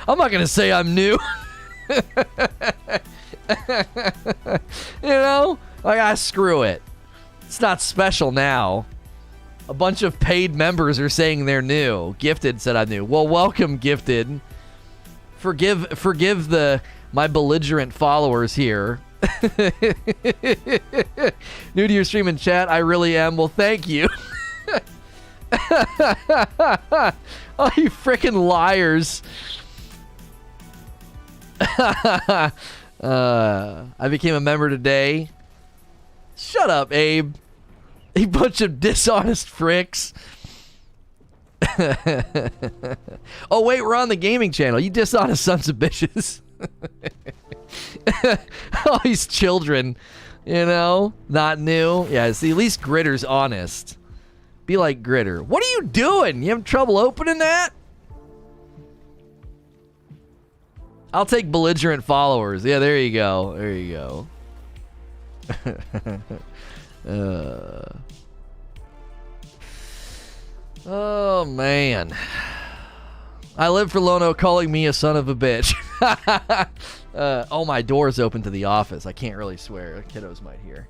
Speaker 1: I'm not going to say I'm new. You know? Like, screw it. It's not special now. A bunch of paid members are saying they're new. Gifted said I'm new. Well, welcome, Gifted. Forgive my belligerent followers here. New to your stream and chat, I really am. Well, thank you. Oh, you freaking liars. I became a member today. Shut up, Abe. A bunch of dishonest fricks. Oh, wait, we're on the gaming channel. You dishonest sons of bitches. All these children, you know, not new. Yeah, see, at least Gritter's honest. Be like Gritter. What are you doing? You having trouble opening that? I'll take belligerent followers. Yeah, there you go. There you go. Oh, man. I live for Lono calling me a son of a bitch. Oh, my door's open to the office. I can't really swear. The kiddos might hear.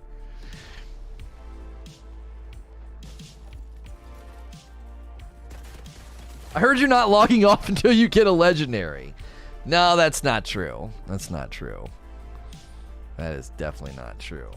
Speaker 1: I heard you're not logging off until you get a legendary. No, that's not true. That's not true. That is definitely not true.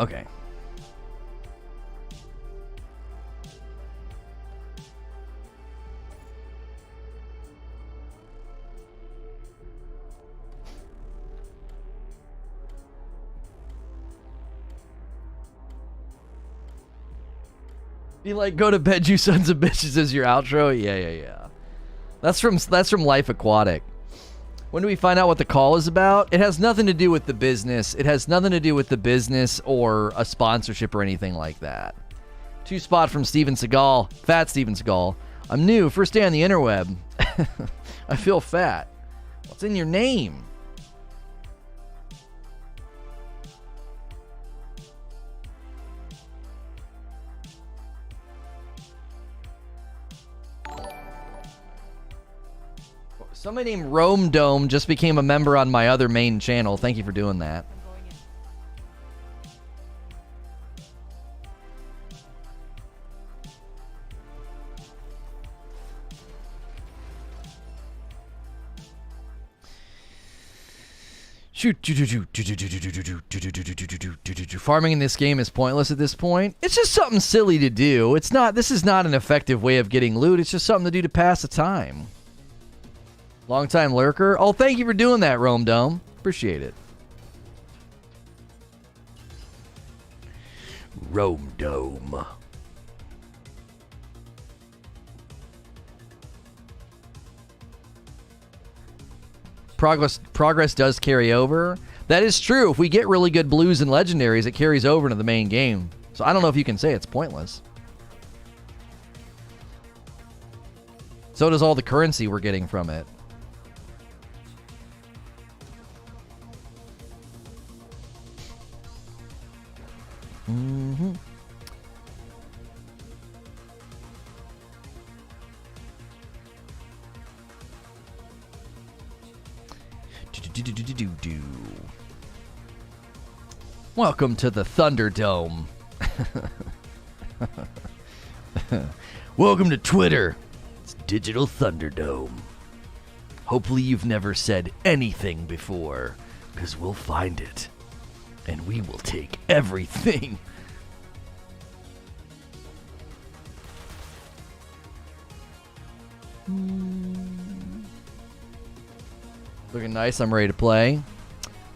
Speaker 1: Okay. Be like, go to bed, you sons of bitches, as your outro. Yeah. That's from Life Aquatic. When do we find out what the call is about? It has nothing to do with the business. It has nothing to do with the business or a sponsorship or anything like that. 2-spot from Steven Seagal. Fat Steven Seagal. I'm new. First day on the interweb. I feel fat. What's in your name? Somebody named Rome Dome just became a member on my other main channel. Thank you for doing that.
Speaker 2: I'm going in.
Speaker 1: Farming in this game is pointless at this point. It's just something silly to do. It's not. This is not an effective way of getting loot. It's just something to do to pass the time. Long-time lurker. Oh, thank you for doing that, Rome Dome. Appreciate it. Rome Dome. Progress does carry over. That is true. If we get really good blues and legendaries, it carries over into the main game. So I don't know if you can say it's pointless. So does all the currency we're getting from it. Mm-hmm. Welcome to the Thunderdome. Welcome to Twitter. It's Digital Thunderdome. Hopefully you've never said anything before, because we'll find it. And we will take everything. Looking nice. I'm ready to play.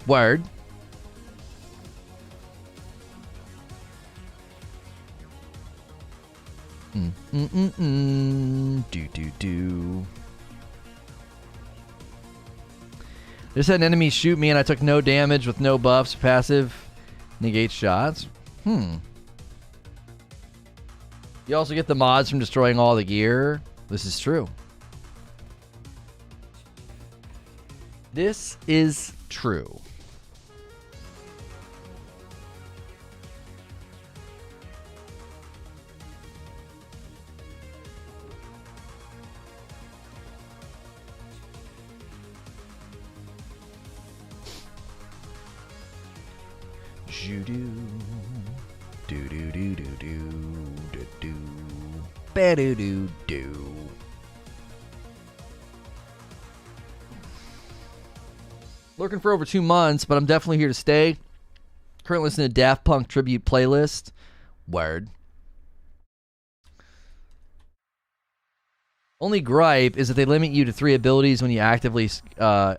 Speaker 1: Word. Do. Just had an enemy shoot me and I took no damage with no buffs. Passive negate shots. You also get the mods from destroying all the gear. This is true. This is true. Doo-doo. Do-do-do-do-do-do-do. Ba-do-do-do. Lurking for over 2 months, but I'm definitely here to stay. Currently listening to Daft Punk tribute playlist. Word. Only gripe is that they limit you to 3 abilities when you actively swap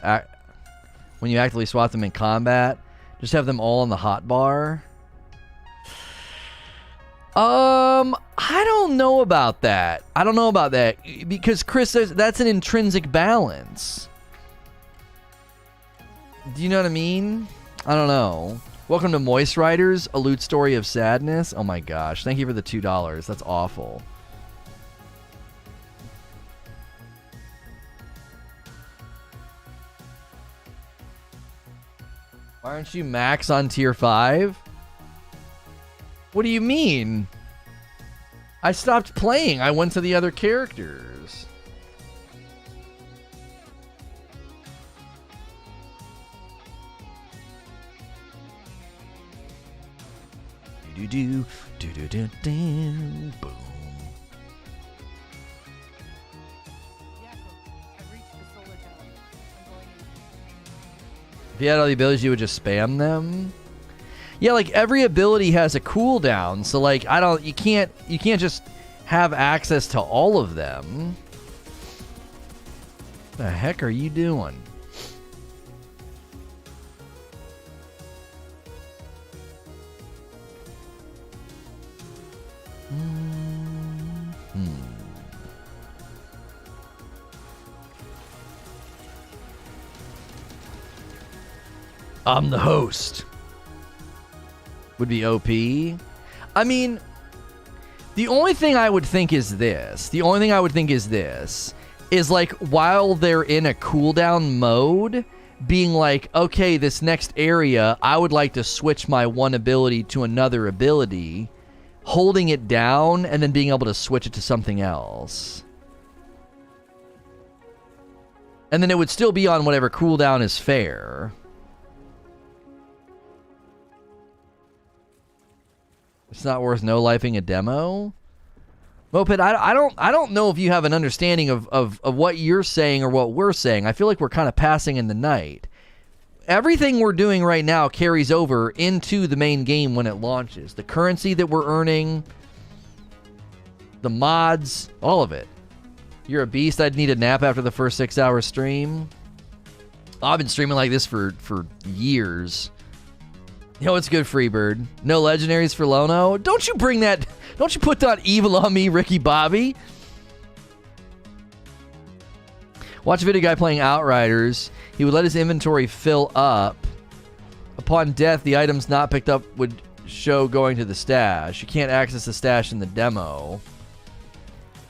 Speaker 1: them in combat. Just have them all on the hotbar. I don't know about that. Because Chris, that's an intrinsic balance. Do you know what I mean? I don't know. Welcome to Moist Riders, a lewd story of sadness. Oh my gosh. Thank you for the $2. That's awful. Why aren't you max on tier 5? What do you mean? I stopped playing. I went to the other characters. Boom. If you had all the abilities, you would just spam them. Yeah, like every ability has a cooldown, so like you can't just have access to all of them. What the heck are you doing? I'm the host. Would be OP. I mean, the only thing I would think is this. Is like while they're in a cooldown mode, being like, okay, this next area, I would like to switch my one ability to another ability, holding it down and then being able to switch it to something else. And then it would still be on whatever cooldown is fair. It's not worth no-lifing a demo? Moped, I don't know if you have an understanding of what you're saying or what we're saying. I feel like we're kind of passing in the night. Everything we're doing right now carries over into the main game when it launches. The currency that we're earning, the mods, all of it. You're a beast. I'd need a nap after the first 6-hour stream. I've been streaming like this for years. Yo, it's good, Freebird. No legendaries for Lono. Don't you bring that... Don't you put that evil on me, Ricky Bobby. Watch a video guy playing Outriders. He would let his inventory fill up. Upon death, the items not picked up would show going to the stash. You can't access the stash in the demo.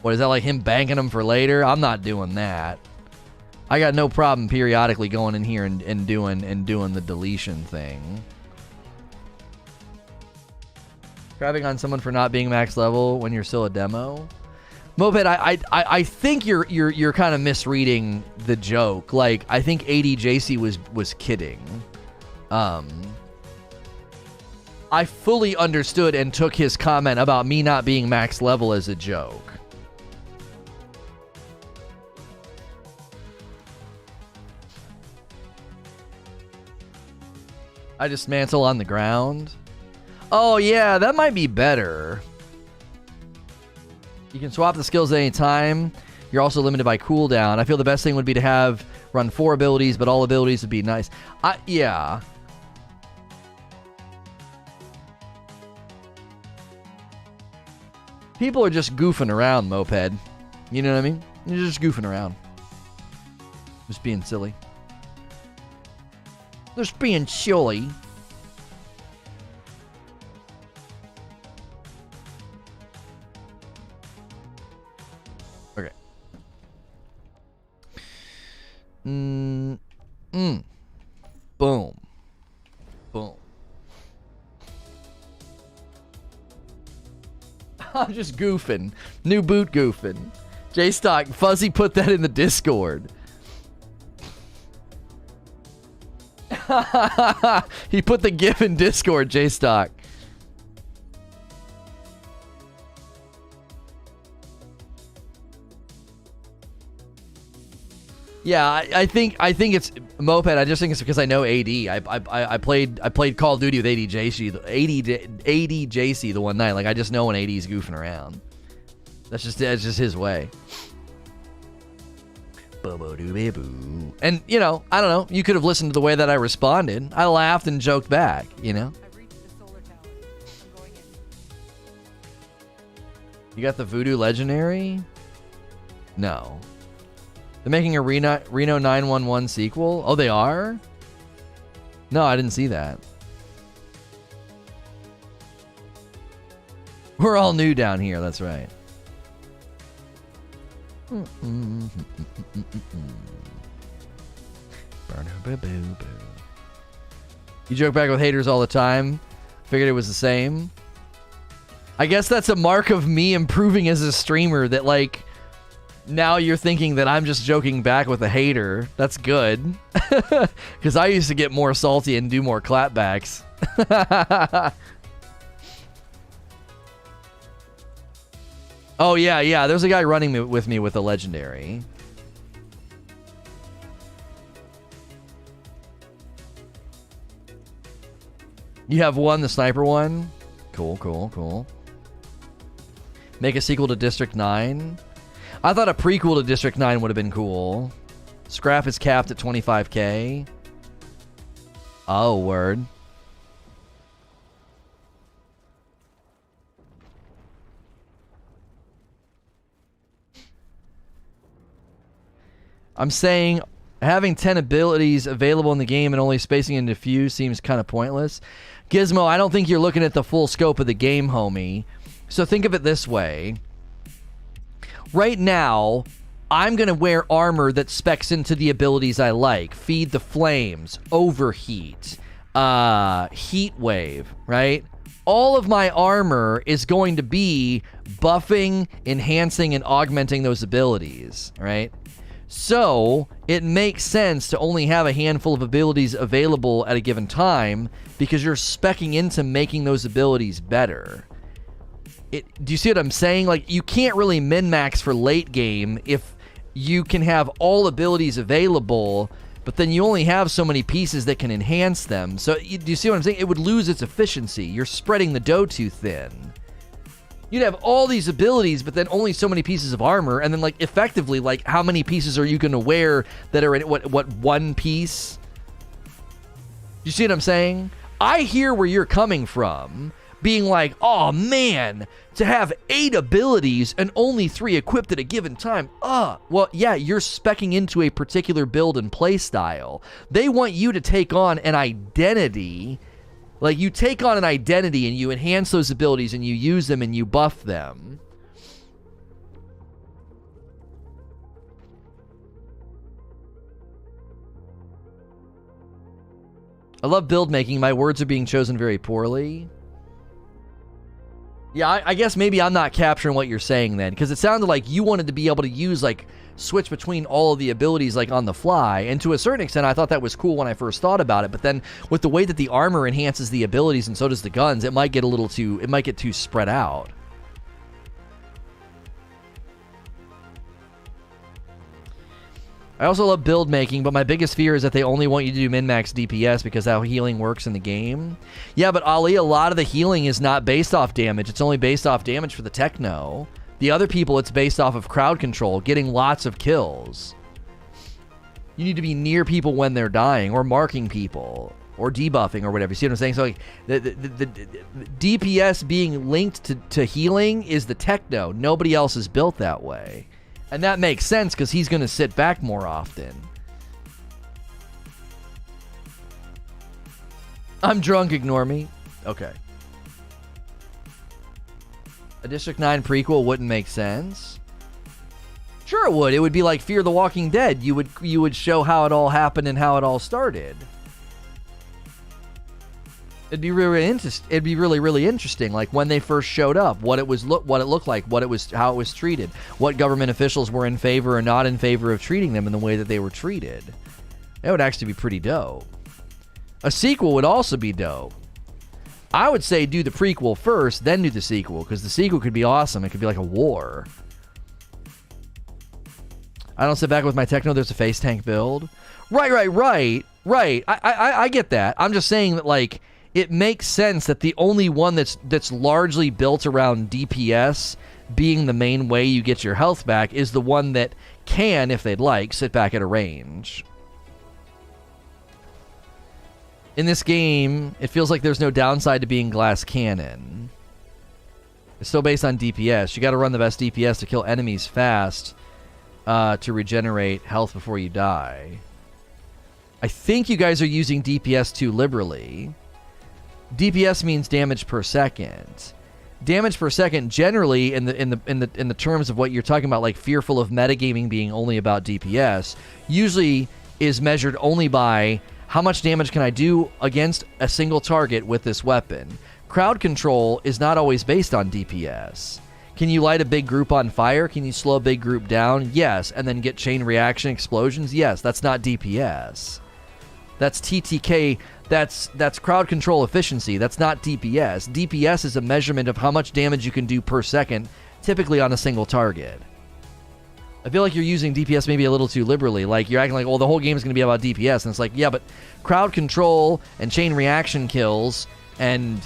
Speaker 1: What, is that like him banking them for later? I'm not doing that. I got no problem periodically going in here and doing the deletion thing. Grabbing on someone for not being max level when you're still a demo. Moped, I think you're kind of misreading the joke. Like, I think ADJC was kidding. I fully understood and took his comment about me not being max level as a joke. I dismantle on the ground. Oh, yeah, that might be better. You can swap the skills at any time. You're also limited by cooldown. I feel the best thing would be to run 4 abilities, but all abilities would be nice. Yeah. People are just goofing around, Moped. You know what I mean? You're just goofing around. Just being silly. Just being silly. Okay. Boom. Boom. I'm just goofing. New boot goofing. J-Stock, Fuzzy put that in the Discord. He put the GIF in Discord, J-Stock. Yeah, I think it's Moped. I just think it's because I know AD. I played Call of Duty with AD JC the one night. Like, I just know when AD's goofing around. That's just his way. And, you know, I don't know. You could have listened to the way that I responded. I laughed and joked back, you know?
Speaker 2: I've reached the solar tower. I'm going in.
Speaker 1: You got the Voodoo Legendary? No. They're making a Reno 911 sequel? Oh, they are? No, I didn't see that. We're all new down here, that's right. You joke back with haters all the time. Figured it was the same. I guess that's a mark of me improving as a streamer, that, like, now you're thinking that I'm just joking back with a hater. That's good. Because I used to get more salty and do more clapbacks. Oh, yeah. There's a guy running with me with a legendary. You have one, the sniper one? Cool. Make a sequel to District 9? I thought a prequel to District 9 would have been cool. Scrap is capped at 25K. Oh, word. I'm saying having 10 abilities available in the game and only spacing into few seems kind of pointless. Gizmo, I don't think you're looking at the full scope of the game, homie. So think of it this way. Right now, I'm going to wear armor that specs into the abilities I like. Feed the Flames, Overheat, Heat Wave, right? All of my armor is going to be buffing, enhancing, and augmenting those abilities, right? So, it makes sense to only have a handful of abilities available at a given time because you're speccing into making those abilities better. Do you see what I'm saying? Like, you can't really min-max for late game if you can have all abilities available, but then you only have so many pieces that can enhance them. So, do you see what I'm saying? It would lose its efficiency. You're spreading the dough too thin. You'd have all these abilities, but then only so many pieces of armor, and then, like, effectively, like, how many pieces are you going to wear that are in, what, one piece? You see what I'm saying? I hear where you're coming from, being like, oh man, to have 8 abilities and only 3 equipped at a given time. Well, yeah, you're speccing into a particular build and play style. They want you to take on an identity. Like, you take on an identity and you enhance those abilities and you use them and you buff them. I love build making. My words are being chosen very poorly. Yeah, I guess maybe I'm not capturing what you're saying then, because it sounded like you wanted to be able to use, like, switch between all of the abilities, like, on the fly, and to a certain extent I thought that was cool when I first thought about it, but then with the way that the armor enhances the abilities and so does the guns, it might get too spread out. I also love build making, but my biggest fear is that they only want you to do min-max DPS because how healing works in the game. Yeah, but Ali, a lot of the healing is not based off damage. It's only based off damage for the techno. The other people, it's based off of crowd control, getting lots of kills. You need to be near people when they're dying, or marking people, or debuffing, or whatever. You see what I'm saying? So, like, the DPS being linked to healing is the techno. Nobody else is built that way. And that makes sense because he's going to sit back more often. I'm drunk, ignore me. Okay. A District 9 prequel wouldn't make sense. Sure it would. It would be like Fear the Walking Dead. You would show how it all happened and how it all started. It'd be really, really interesting. Like when they first showed up, what it looked like, how it was treated, what government officials were in favor or not in favor of treating them in the way that they were treated. That would actually be pretty dope. A sequel would also be dope. I would say do the prequel first, then do the sequel, because the sequel could be awesome. It could be like a war. I don't sit back with my techno. There's a face tank build. Right. I get that. I'm just saying that, like, it makes sense that the only one that's largely built around DPS being the main way you get your health back is the one that can, if they'd like, sit back at a range. In this game, it feels like there's no downside to being glass cannon. It's still based on DPS. You got to run the best DPS to kill enemies fast to regenerate health before you die. I think you guys are using DPS too liberally. DPS means damage per second. Damage per second generally in the terms of what you're talking about, like fearful of metagaming being only about DPS, usually is measured only by how much damage can I do against a single target with this weapon. Crowd control is not always based on DPS. Can you light a big group on fire? Can you slow a big group down? Yes. And then get chain reaction explosions? Yes. That's not DPS. That's TTK. That's crowd control efficiency. That's not DPS. DPS is a measurement of how much damage you can do per second, typically on a single target. I feel like you're using DPS maybe a little too liberally. Like, you're acting like, well, the whole game is going to be about DPS. And it's like, yeah, but crowd control and chain reaction kills and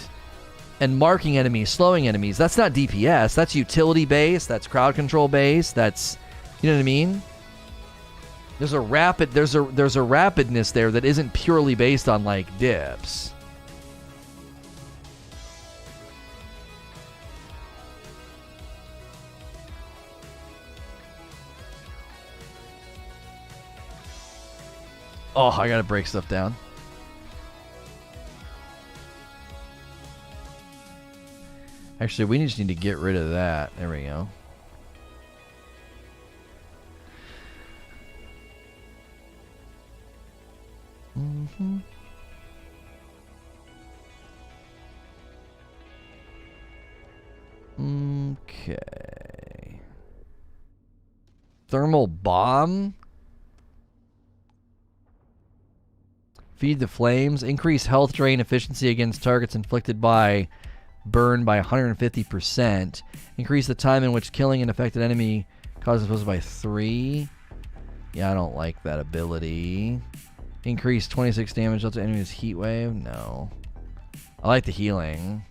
Speaker 1: marking enemies, slowing enemies, that's not DPS. That's utility based. That's crowd control based. That's, you know what I mean? There's a rapidness there that isn't purely based on, like, dips. Oh, I gotta break stuff down. Actually, we just need to get rid of that. There we go. Okay. Thermal bomb. Feed the flames. Increase health drain efficiency against targets inflicted by burn by 150%. Increase the time in which killing an affected enemy causes exposure by 3. Yeah, I don't like that ability. Increase 26 damage up to enemies heat wave. No. I like the healing.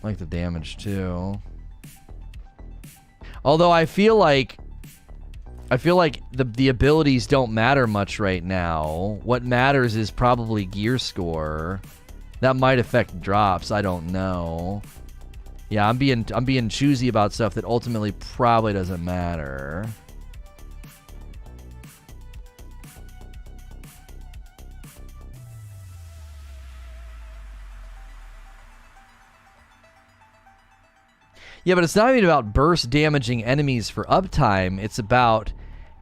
Speaker 1: I like the damage too. Although I feel like the abilities don't matter much right now. What matters is probably gear score. That might affect drops. I don't know. Yeah, I'm being choosy about stuff that ultimately probably doesn't matter. Yeah, but it's not even about burst damaging enemies for uptime. It's about,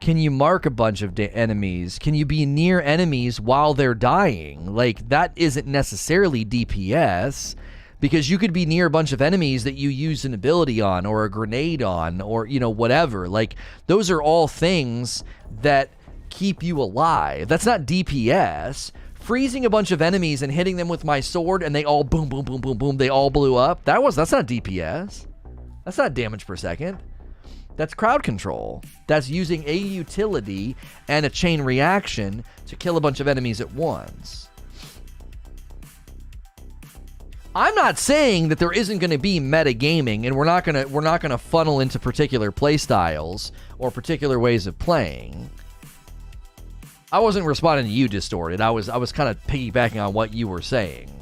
Speaker 1: can you mark a bunch of enemies? Can you be near enemies while they're dying? Like, that isn't necessarily DPS, because you could be near a bunch of enemies that you use an ability on or a grenade on or, you know, whatever. Like, those are all things that keep you alive. That's not DPS. Freezing a bunch of enemies and hitting them with my sword and they all boom, boom, boom, boom, boom, they all blew up. That's not DPS. That's not damage per second. That's crowd control. That's using a utility and a chain reaction to kill a bunch of enemies at once. I'm not saying that there isn't going to be metagaming and we're not going to funnel into particular play styles or particular ways of playing. I wasn't responding to you, Distorted. I was kind of piggybacking on what you were saying.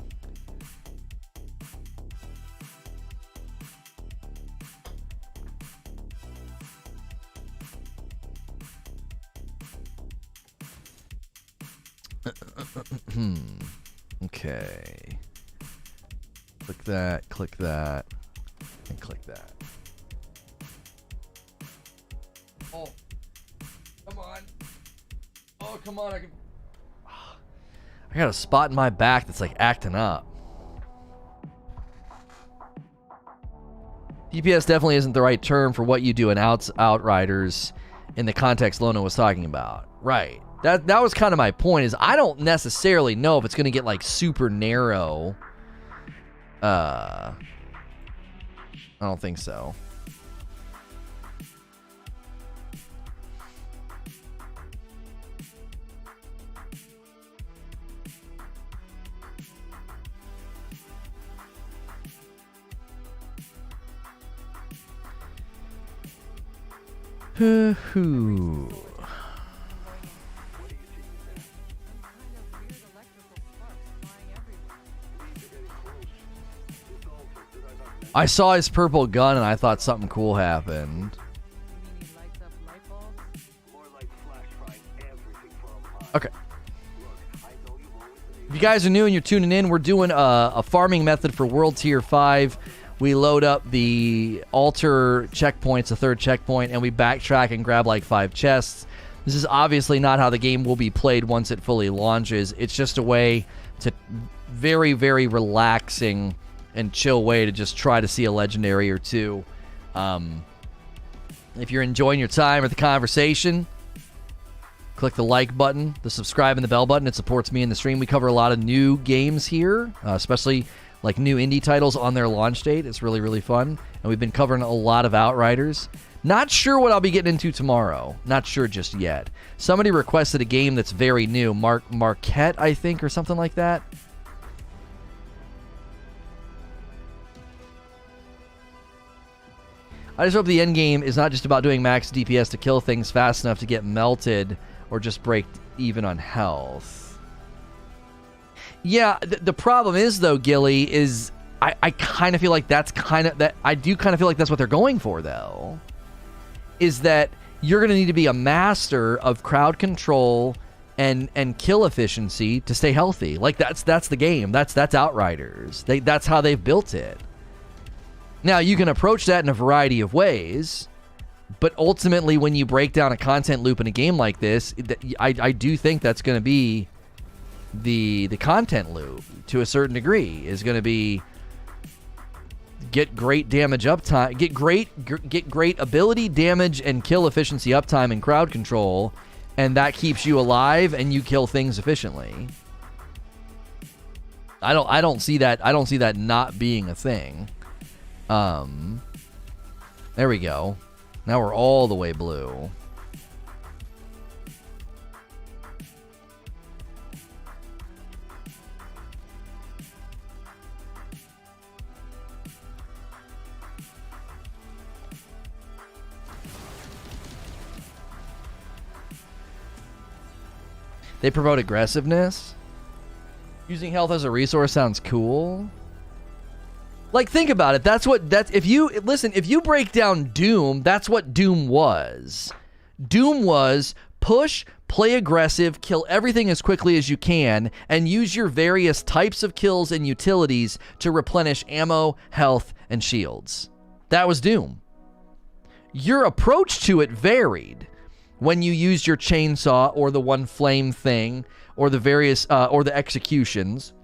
Speaker 1: Okay. Click that, and click that. Oh, come on. Oh, come on. I got a spot in my back that's like acting up. DPS definitely isn't the right term for what you do in Outriders in the context Lona was talking about. Right. That was kind of my point, is I don't necessarily know if it's going to get, like, super narrow. I don't think so. Hoo-hoo. I saw his purple gun and I thought something cool happened.
Speaker 2: You mean he lights up light bulbs?
Speaker 3: More like flash frying everything from high.
Speaker 1: Okay.
Speaker 3: Look, I know you've always been
Speaker 1: If you guys are new and you're tuning in, we're doing a farming method for World Tier 5. We load up the altar checkpoints, a third checkpoint, and we backtrack and grab like 5 chests. This is obviously not how the game will be played once it fully launches. It's just a way to very, very relaxing and chill way to just try to see a legendary or two. If you're enjoying your time or the conversation, click the like button, the subscribe and the bell button. It supports me in the stream. We cover a lot of new games here, especially like new indie titles on their launch date. It's really, really fun. And we've been covering a lot of Outriders. Not sure what I'll be getting into tomorrow. Not sure just yet. Somebody requested a game that's very new. Marquette, I think, or something like that. I just hope the end game is not just about doing max DPS to kill things fast enough to get melted or just break even on health. Yeah, the problem is, though, Gilly, is I kind of feel like that's kind of... I do kind of feel like that's what they're going for, though. Is that you're going to need to be a master of crowd control and kill efficiency to stay healthy. Like, that's the game. That's Outriders. That's how they've built it. Now, you can approach that in a variety of ways, but ultimately, when you break down a content loop in a game like this, I do think that's going to be the content loop to a certain degree. Is going to be get great damage uptime, get great ability, damage, and kill efficiency uptime and crowd control, and that keeps you alive and you kill things efficiently. I don't see that not being a thing. There we go. Now we're all the way blue. They promote aggressiveness. Using health as a resource sounds cool. Like, think about it. If you break down Doom, that's what Doom was. Doom was push, play aggressive, kill everything as quickly as you can, and use your various types of kills and utilities to replenish ammo, health, and shields. That was Doom. Your approach to it varied when you used your chainsaw or the one flame thing or the various or the executions.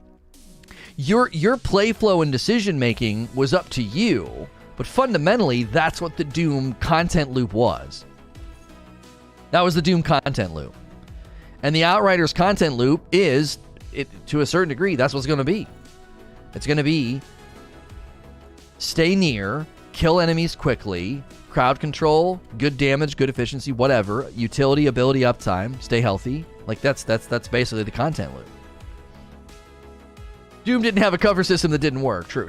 Speaker 1: Your play flow and decision making was up to you, but fundamentally that's what the Doom content loop was. That was the Doom content loop. And the Outriders content loop is, to a certain degree, that's what it's going to be. It's going to be stay near, kill enemies quickly, crowd control, good damage, good efficiency, whatever, utility, ability, uptime, stay healthy. Like that's basically the content loop. Doom didn't have a cover system that didn't work. True.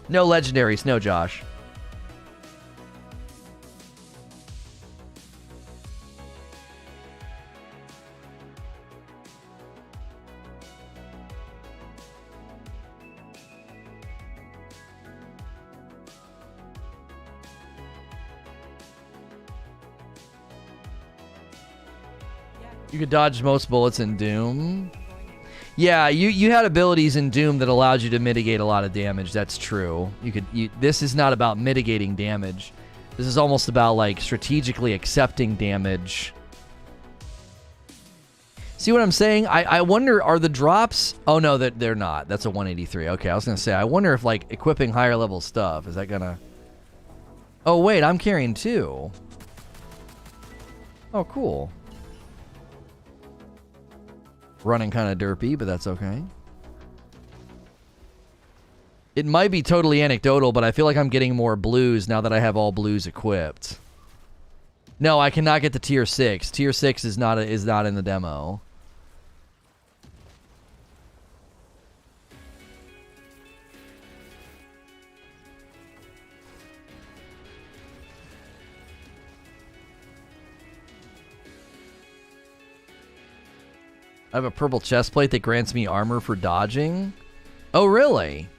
Speaker 1: No legendaries, no Josh. You could dodge most bullets in Doom. Yeah, you had abilities in Doom that allowed you to mitigate a lot of damage. That's true. This is not about mitigating damage. This is almost about like strategically accepting damage. See what I'm saying? I wonder, are the drops... Oh, no, they're not. That's a 183. Okay, I was going to say, I wonder if, like, equipping higher level stuff, is that going to... Oh, wait, I'm carrying 2. Oh, cool. Running kind of derpy, but that's okay. It might be totally anecdotal, but I feel like I'm getting more blues now that I have all blues equipped. No, I cannot get to tier 6. Tier 6 is not in the demo. I have a purple chest plate that grants me armor for dodging. Oh, really?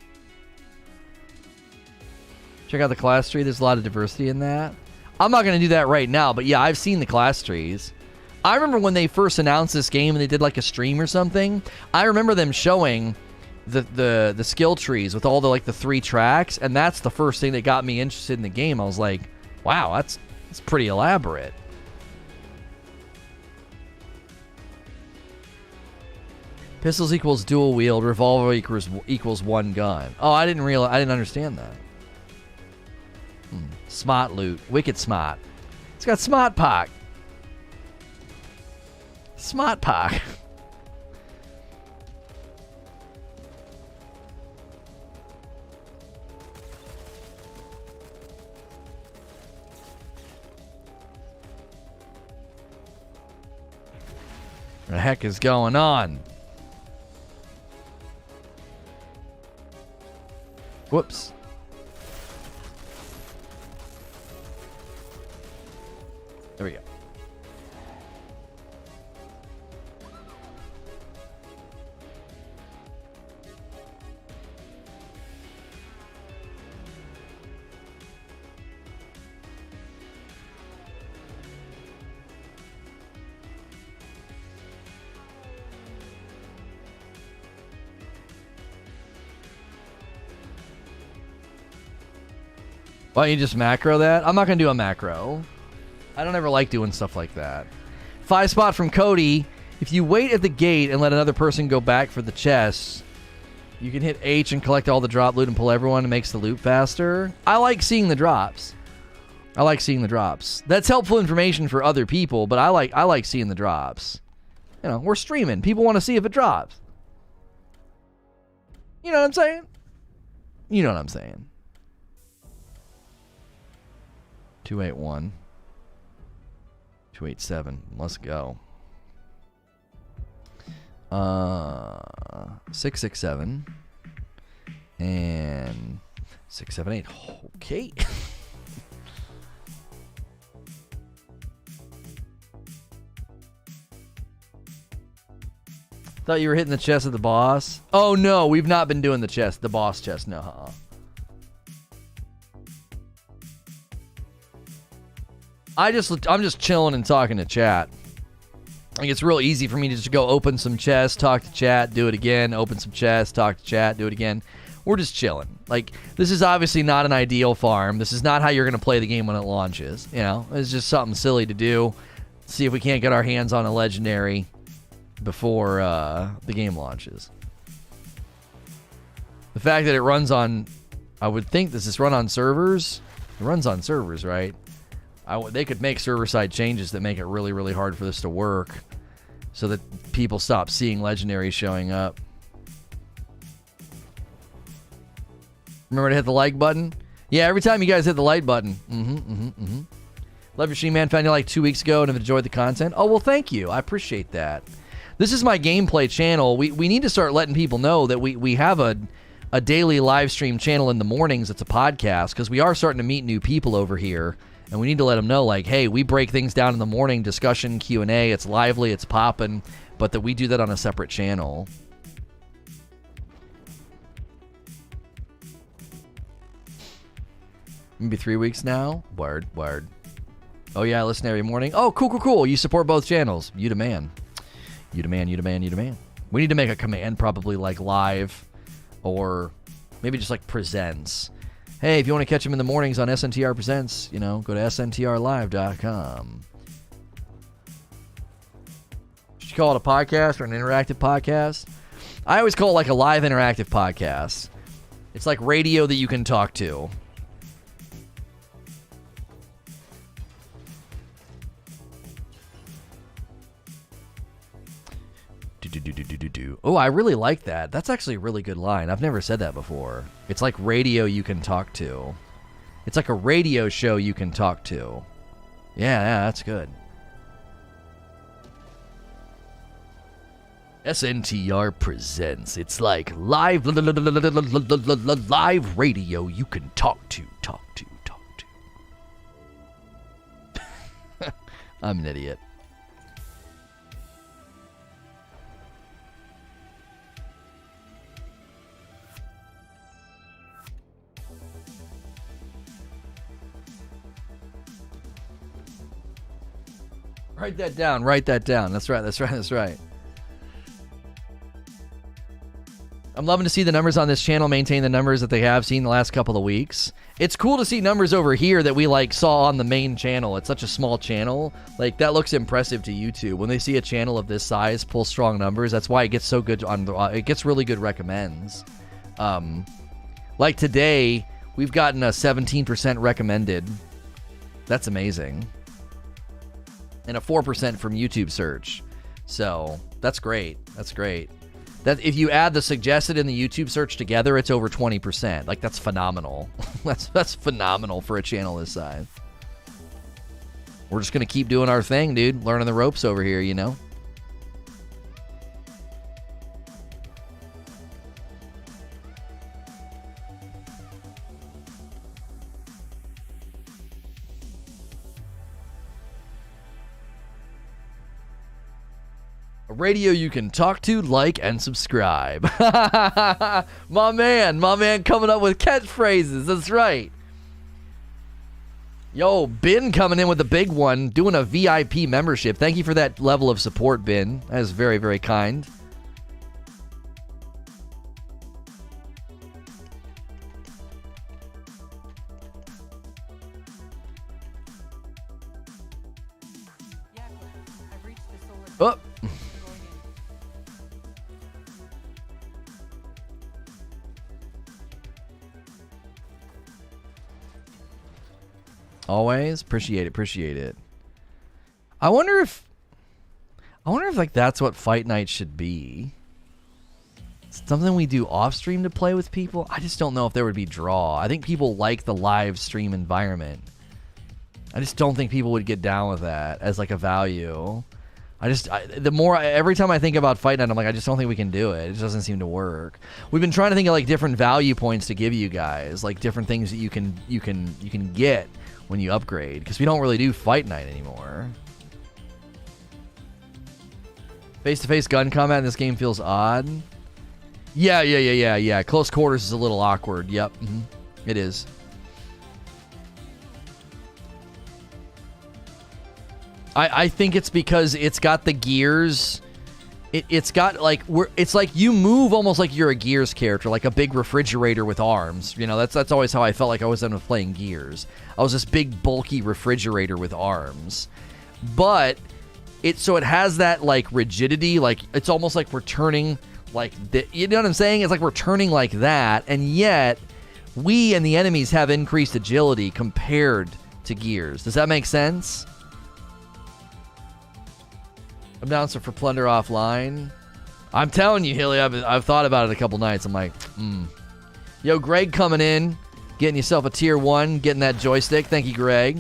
Speaker 1: Check out the class tree. There's a lot of diversity in that. I'm not going to do that right now, but yeah, I've seen the class trees. I remember when they first announced this game and they did like a stream or something. I remember them showing the skill trees with all the 3 tracks, and that's the first thing that got me interested in the game. I was like, wow, that's pretty elaborate. Pistols equals dual wield. Revolver equals 1 gun. Oh, I didn't understand that. Smart loot. Wicked smart. It's got smart pack. Smart pack. What the heck is going on? Whoops. There we go. Why don't you just macro that? I'm not going to do a macro. I don't ever like doing stuff like that. 5 spot from Cody. If you wait at the gate and let another person go back for the chests, you can hit H and collect all the drop loot and pull everyone. It makes the loot faster. I like seeing the drops. I like seeing the drops. That's helpful information for other people, but I like seeing the drops. You know, we're streaming. People want to see if it drops. You know what I'm saying? You know what I'm saying. 281. 287. Let's go. 667 and 678. Okay. Thought you were hitting the chest of the boss. Oh no, we've not been doing the boss chest. No. I'm just chilling and talking to chat. Like, it's real easy for me to just go open some chests, talk to chat, do it again, open some chests, talk to chat, do it again. We're just chilling. Like, this is obviously not an ideal farm. This is not how you're going to play the game when it launches. You know, it's just something silly to do. See if we can't get our hands on a legendary before the game launches. The fact that it runs on, I would think, does this run on servers? It runs on servers, right? They could make server-side changes that make it really, really hard for this to work so that people stop seeing legendaries showing up. Remember to hit the like button? Yeah, every time you guys hit the like button. Love your stream, man. Found you like 2 weeks ago and have enjoyed the content. Oh, well, thank you. I appreciate that. This is my gameplay channel. We need to start letting people know that we have a daily live stream channel in the mornings. It's a podcast because we are starting to meet new people over here. And we need to let them know, like, hey, we break things down in the morning, discussion, Q&A, it's lively, it's popping, but that we do that on a separate channel. Maybe 3 weeks now? Word. Oh, yeah, I listen every morning. Oh, cool. You support both channels. You the man. You the man. We need to make a command, probably, like, live, or maybe just, like, presents. Hey, if you want to catch him in the mornings on SNTR Presents, you know, go to sntrlive.com. you call it, a podcast or an interactive podcast? I always call it like a live interactive podcast. It's like radio that you can talk to. Oh, I really like that. That's actually a really good line. I've never said that before. It's like radio you can talk to. It's like a radio show you can talk to. Yeah, that's good. SNTR presents. It's like live radio you can talk to. I'm an idiot. Write that down. Write that down. That's right. That's right. That's right. I'm loving to see the numbers on this channel maintain the numbers that they have seen the last couple of weeks. It's cool to see numbers over here that we like saw on the main channel. It's such a small channel. Like that looks impressive to YouTube. When they see a channel of this size pull strong numbers, that's why it gets so good on it gets really good recommends. Like today, we've gotten a 17% recommended. That's amazing. And a 4% from YouTube search. So, that's great. That's great. That if you add the suggested and the YouTube search together, it's over 20%. Like that's phenomenal. that's phenomenal for a channel this size. We're just gonna keep doing our thing, dude. Learning the ropes over here, you know. Radio you can talk to, like, and subscribe. My man coming up with catchphrases. That's right. Yo, Ben coming in with a big one, doing a VIP membership. Thank you for that level of support, Ben. That is very, very kind.
Speaker 2: I've reached the solar.
Speaker 1: Oh. Always appreciate it. I wonder if like that's what Fight Night should be. Something we do off stream to play with people. I just don't know if there would be draw. I think people like the live stream environment. I just don't think people would get down with that as like a value. Every time I think about Fight Night, I'm like, I just don't think we can do it. It just doesn't seem to work. We've been trying to think of like different value points to give you guys, like different things that you can get when you upgrade, because we don't really do Fight Night anymore. Face-to-face gun combat in this game feels odd. Yeah. Close quarters is a little awkward. Yep, it is. I think it's because it's got the gears. It's got like it's like you move almost like you're a Gears character, like a big refrigerator with arms. You know, that's always how I felt like I was done with playing Gears. I was this big bulky refrigerator with arms, but it has that like rigidity, like it's almost like we're turning like you know what I'm saying? It's like we're turning like that, and yet we and the enemies have increased agility compared to Gears. Does that make sense? Announcer for Plunder Offline. I'm telling you, Hilly, I've thought about it a couple nights. I'm like, Yo, Greg coming in, getting yourself a tier 1, getting that joystick. Thank you, Greg.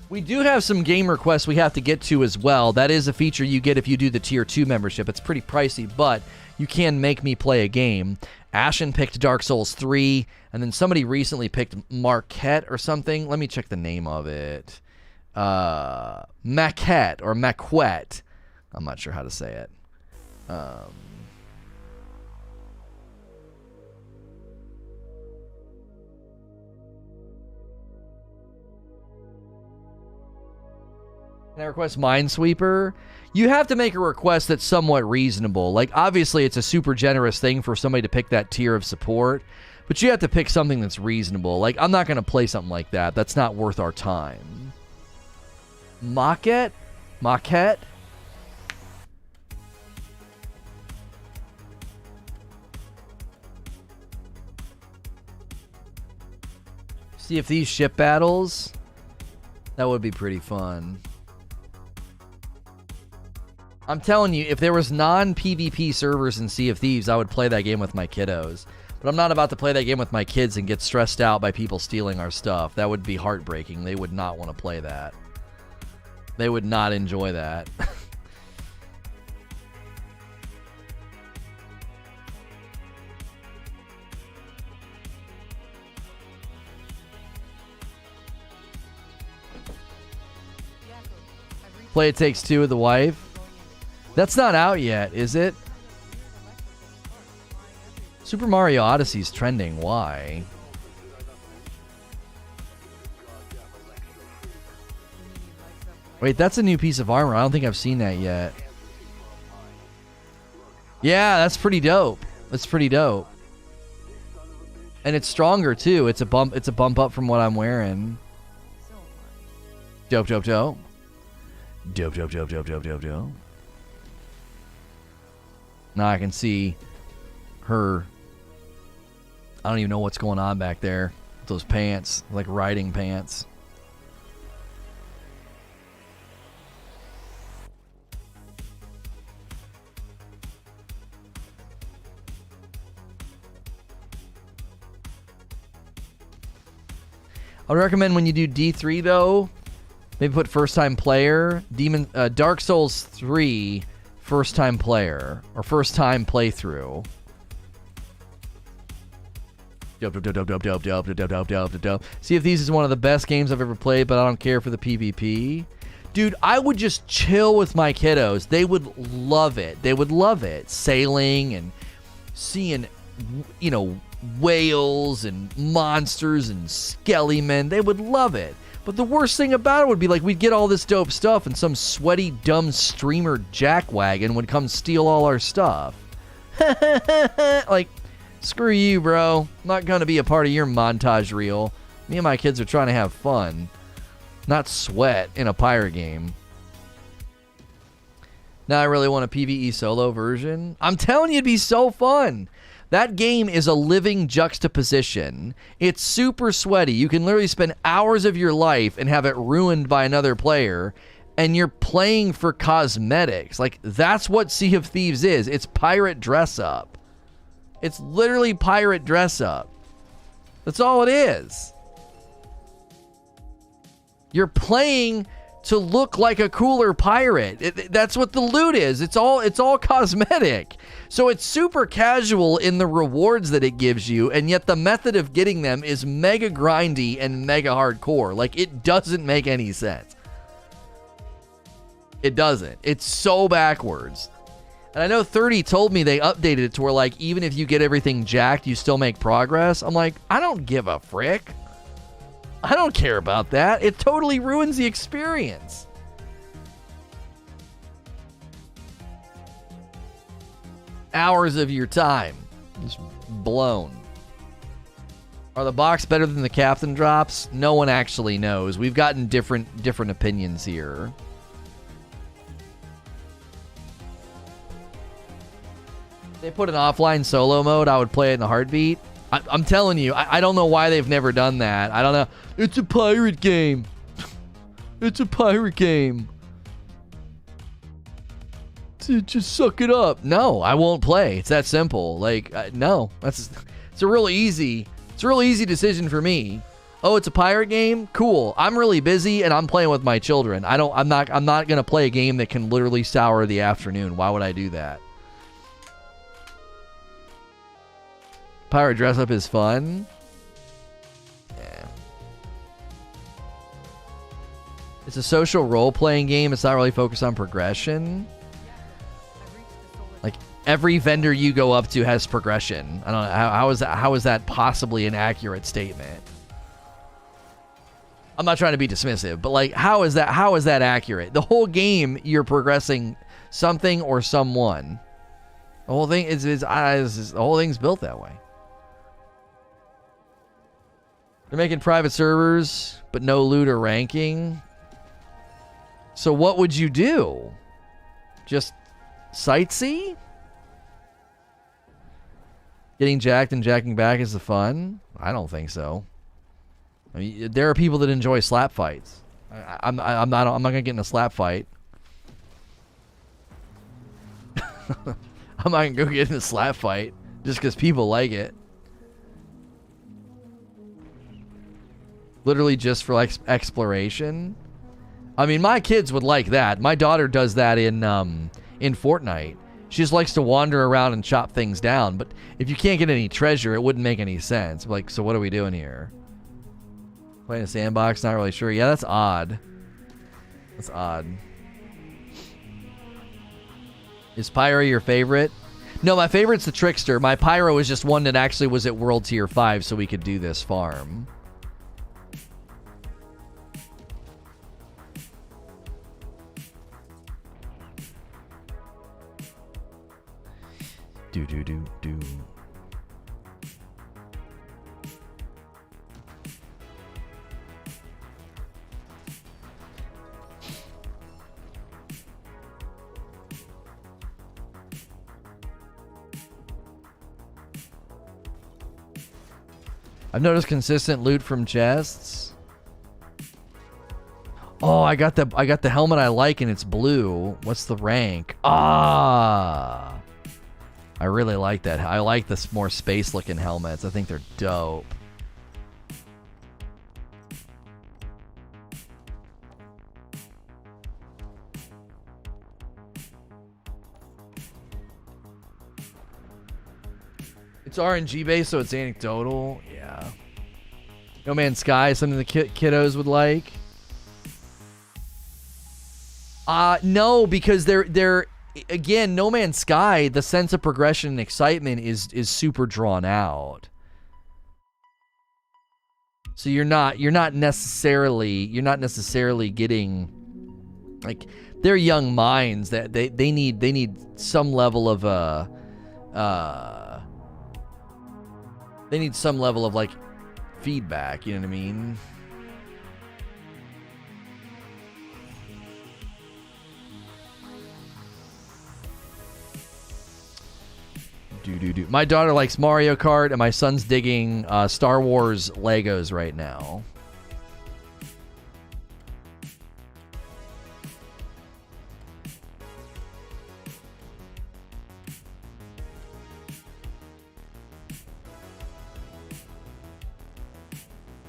Speaker 1: We do have some game requests we have to get to as well. That is a feature you get if you do the tier 2 membership. It's pretty pricey, but you can make me play a game. Ashen picked Dark Souls 3, and then somebody recently picked Marquette or something. Let me check the name of it. Maquette or Maquette. I'm not sure how to say it. Can I request Minesweeper? You have to make a request that's somewhat reasonable. Like, obviously, it's a super generous thing for somebody to pick that tier of support, but you have to pick something that's reasonable. Like, I'm not going to play something like that. That's not worth our time. Maquette? Maquette? See if these ship battles, that would be pretty fun. I'm telling you, if there was non-PvP servers in Sea of Thieves, I would play that game with my kiddos. But I'm not about to play that game with my kids and get stressed out by people stealing our stuff. That would be heartbreaking. They would not want to play that. They would not enjoy that. Play It Takes Two with the wife. That's not out yet, is it? Super Mario Odyssey's trending. Why? Wait, that's a new piece of armor. I don't think I've seen that yet. Yeah, that's pretty dope. That's pretty dope. And it's stronger too. It's a bump up from what I'm wearing. Dope, dope, dope. Dope, dope, dope, dope, dope, dope, dope. Now I can see her. I don't even know what's going on back there. Those pants, like riding pants. I would recommend when you do D3 though, maybe put first time player. Dark Souls 3 first time player or first time playthrough. Dope, dope, dope, dope, dope, dope, dope, dope, dope, dope. See if These is one of the best games I've ever played, but I don't care for the PvP. Dude, I would just chill with my kiddos. They would love it. They would love it. Sailing and seeing, you know, whales and monsters and skellymen. They would love it. But the worst thing about it would be like we'd get all this dope stuff and some sweaty, dumb streamer jackwagon would come steal all our stuff. Like, screw you, bro. I'm not going to be a part of your montage reel. Me and my kids are trying to have fun, not sweat in a pirate game. Now I really want a PvE solo version. I'm telling you, it'd be so fun. That game is a living juxtaposition. It's super sweaty. You can literally spend hours of your life and have it ruined by another player, and you're playing for cosmetics. Like, that's what Sea of Thieves is. It's pirate dress-up. It's literally pirate dress-up. That's all it is. You're playing to look like a cooler pirate. That's what the loot is. It's all cosmetic. So it's super casual in the rewards that it gives you, and yet the method of getting them is mega grindy and mega hardcore. Like, it doesn't make any sense. It doesn't. It's so backwards. And I know 30 told me they updated it to where, like, even if you get everything jacked, you still make progress. I'm like, I don't give a frick. I don't care about that. It totally ruins the experience. Hours of your time just blown. Are the box better than the captain drops? No one actually knows. We've gotten different opinions here. If they put an offline solo mode, I would play it in a heartbeat. I'm telling you, I don't know why they've never done that. I don't know. It's a pirate game. It's a pirate game. Just suck it up. No, I won't play. It's that simple. Like, no. It's a real easy decision for me. Oh, it's a pirate game? Cool. I'm really busy and I'm playing with my children. I'm not going to play a game that can literally sour the afternoon. Why would I do that? Pirate dress up is fun. Yeah. It's a social role-playing game. It's not really focused on progression. Like, every vendor you go up to has progression. I don't know. How is that possibly an accurate statement? I'm not trying to be dismissive, but like, how is that accurate? The whole game, you're progressing something or someone. The whole thing the whole thing's built that way. They're making private servers, but no loot or ranking. So what would you do? Just sightsee? Getting jacked and jacking back is the fun? I don't think so. I mean, there are people that enjoy slap fights. I'm not gonna get in a slap fight. I'm not gonna go get in a slap fight just because people like it. Literally just for like exploration. I mean, my kids would like that. My daughter does that in Fortnite. She just likes to wander around and chop things down. But if you can't get any treasure, it wouldn't make any sense. Like, so what are we doing here? Playing a sandbox? Not really sure. Yeah, that's odd. That's odd. Is Pyro your favorite? No, my favorite's the Trickster. My Pyro is just one that actually was at World Tier 5 so we could do this farm. Do. I've noticed consistent loot from chests. Oh, I got the helmet I like and it's blue. What's the rank? Ah. I really like that. I like this more space looking helmets. I think they're dope. It's RNG based, so it's anecdotal. Yeah. No Man's Sky is something the kiddos would like. No, because they're again, No Man's Sky, the sense of progression and excitement is super drawn out. So you're not necessarily getting, like, they're young minds that they need some level of they need some level of like feedback, you know what I mean? Do. My daughter likes Mario Kart, and my son's digging Star Wars Legos right now.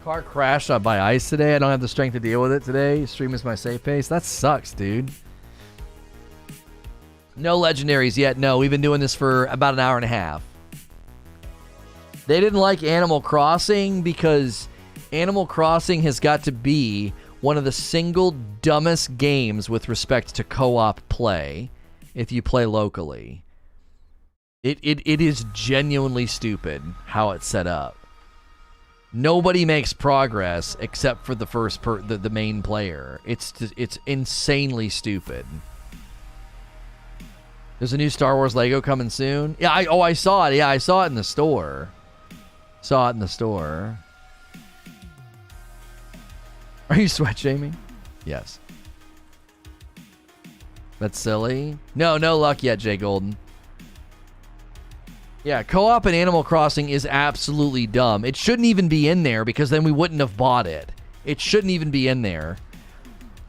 Speaker 1: Car crashed by ice today. I don't have the strength to deal with it today. Stream is my safe pace. That sucks, dude. No legendaries yet. No, we've been doing this for about an hour and a half. They didn't like Animal Crossing because Animal Crossing has got to be one of the single dumbest games with respect to co-op play if you play locally. It is genuinely stupid how it's set up. Nobody makes progress except for the the main player. It's insanely stupid. There's a new Star Wars Lego coming soon. Yeah, I saw it. Yeah, I saw it in the store. Are you sweat shaming? Yes. That's silly. No luck yet, Jay Golden. Yeah, co-op in Animal Crossing is absolutely dumb. It shouldn't even be in there because then we wouldn't have bought it. It shouldn't even be in there.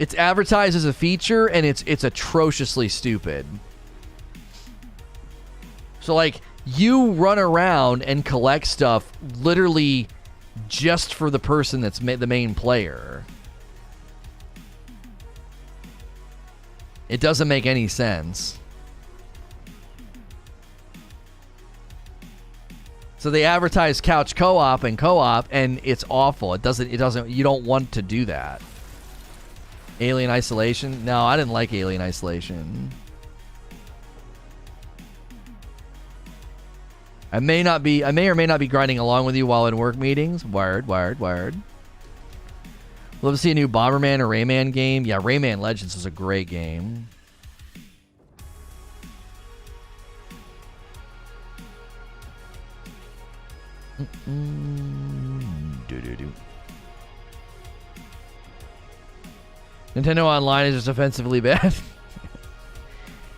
Speaker 1: It's advertised as a feature and it's atrociously stupid. So like, you run around and collect stuff literally just for the person that's the main player. It doesn't make any sense. So they advertise couch co-op and co-op, and it's awful. It doesn't, you don't want to do that. Alien Isolation? No, I didn't like Alien Isolation. I may or may not be grinding along with you while in work meetings. Wired. What Love to see a new Bomberman or Rayman game. Yeah, Rayman Legends is a great game. Nintendo Online is just offensively bad.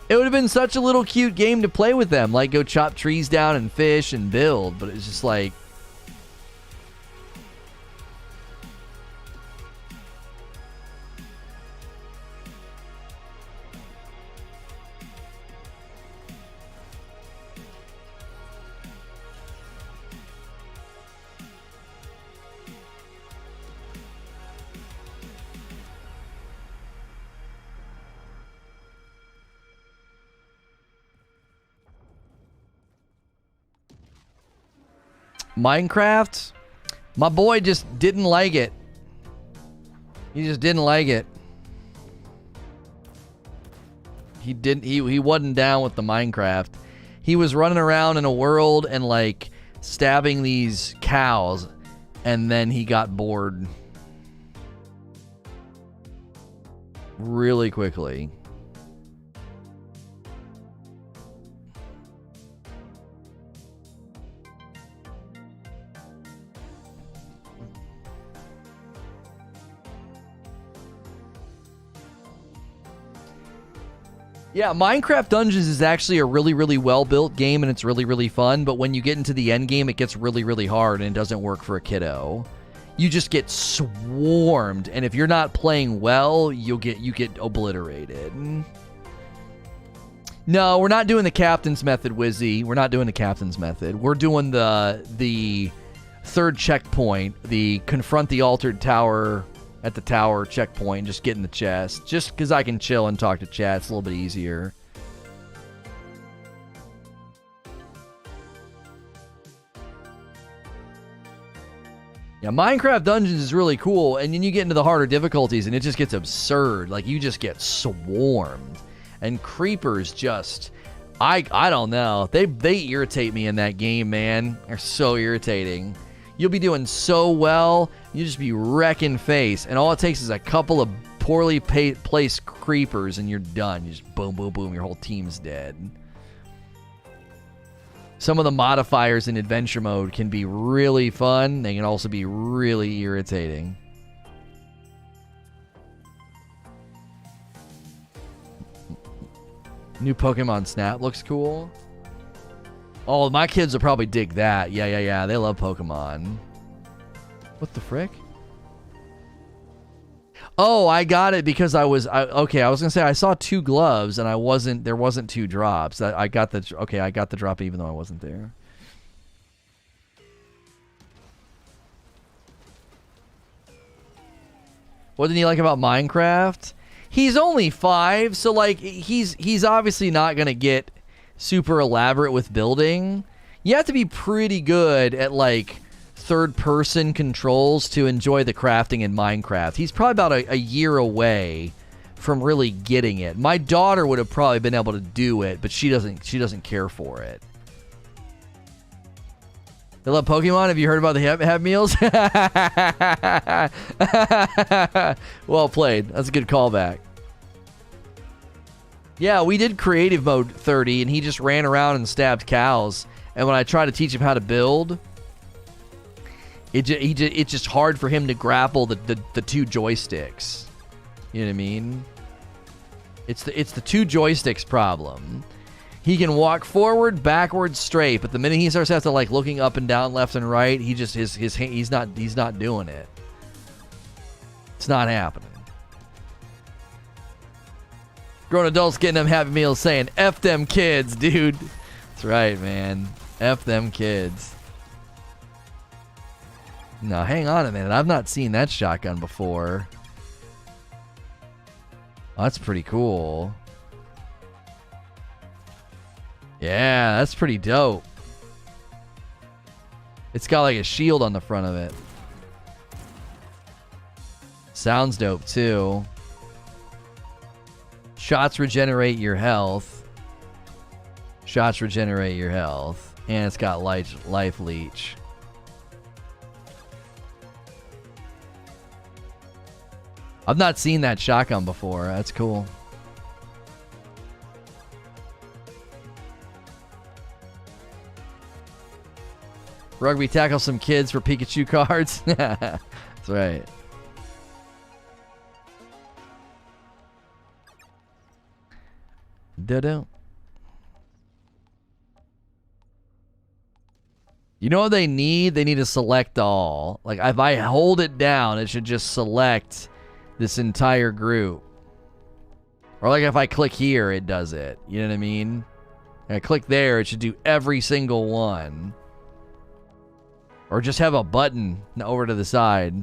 Speaker 1: It would have been such a little cute game to play with them. Like, go chop trees down and fish and build. But it's just like... Minecraft, my boy just didn't like it. He just didn't like it. He wasn't down with the Minecraft. He was running around in a world and like stabbing these cows, and then he got bored really quickly. Yeah, Minecraft Dungeons is actually a really, really well-built game, and it's really, really fun, but when you get into the end game, it gets really, really hard, and it doesn't work for a kiddo. You just get swarmed, and if you're not playing well, you get obliterated. No, we're not doing the captain's method, Wizzy. We're not doing the captain's method. We're doing the third checkpoint, the confront the altered tower at the tower checkpoint, just get in the chest. Just because I can chill and talk to chat, it's a little bit easier. Yeah, Minecraft Dungeons is really cool, and then you get into the harder difficulties, and it just gets absurd. Like, you just get swarmed. And creepers just... I don't know. They irritate me in that game, man. They're so irritating. You'll be doing so well, you just be wrecking face, and all it takes is a couple of poorly placed creepers, and you're done. You just boom, boom, boom, your whole team's dead. Some of the modifiers in adventure mode can be really fun. They can also be really irritating. New Pokemon Snap looks cool. Oh, my kids will probably dig that. Yeah. They love Pokemon. What the frick? Oh, I got it because I was gonna say I saw 2 gloves and there wasn't 2 drops. I got the drop even though I wasn't there. What did you like about Minecraft? He's only 5, so like he's obviously not gonna get super elaborate with building. You have to be pretty good at like third-person controls to enjoy the crafting in Minecraft. He's probably about a year away from really getting it. My daughter would have probably been able to do it, but she doesn't care for it. They love Pokemon. Have you heard about the Happy Meals? Well played. That's a good callback. Yeah, we did creative mode 30, and he just ran around and stabbed cows. And when I tried to teach him how to build, it's just hard for him to grapple the 2 joysticks. You know what I mean? It's the 2 joysticks problem. He can walk forward, backwards, straight, but the minute he starts to like looking up and down, left and right, he just he's not doing it. It's not happening. Grown adults getting them Happy Meals saying, F them kids, dude. That's right, man. F them kids. Now, hang on a minute. I've not seen that shotgun before. Oh, that's pretty cool. Yeah, that's pretty dope. It's got like a shield on the front of it. Sounds dope, too. Shots regenerate your health. Shots regenerate your health. And it's got life leech. I've not seen that shotgun before. That's cool. Rugby tackle some kids for Pikachu cards. That's right. Da-da. You know what they need? They need to select all. Like, if I hold it down, it should just select this entire group. Or like if I click here, it does it. You know what I mean? I click there, it should do every single one. Or just have a button over to the side.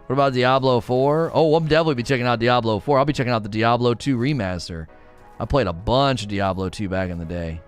Speaker 1: What about Diablo 4? Oh, I'm definitely be checking out Diablo 4. I'll be checking out the Diablo 2 remaster. I played a bunch of Diablo 2 back in the day.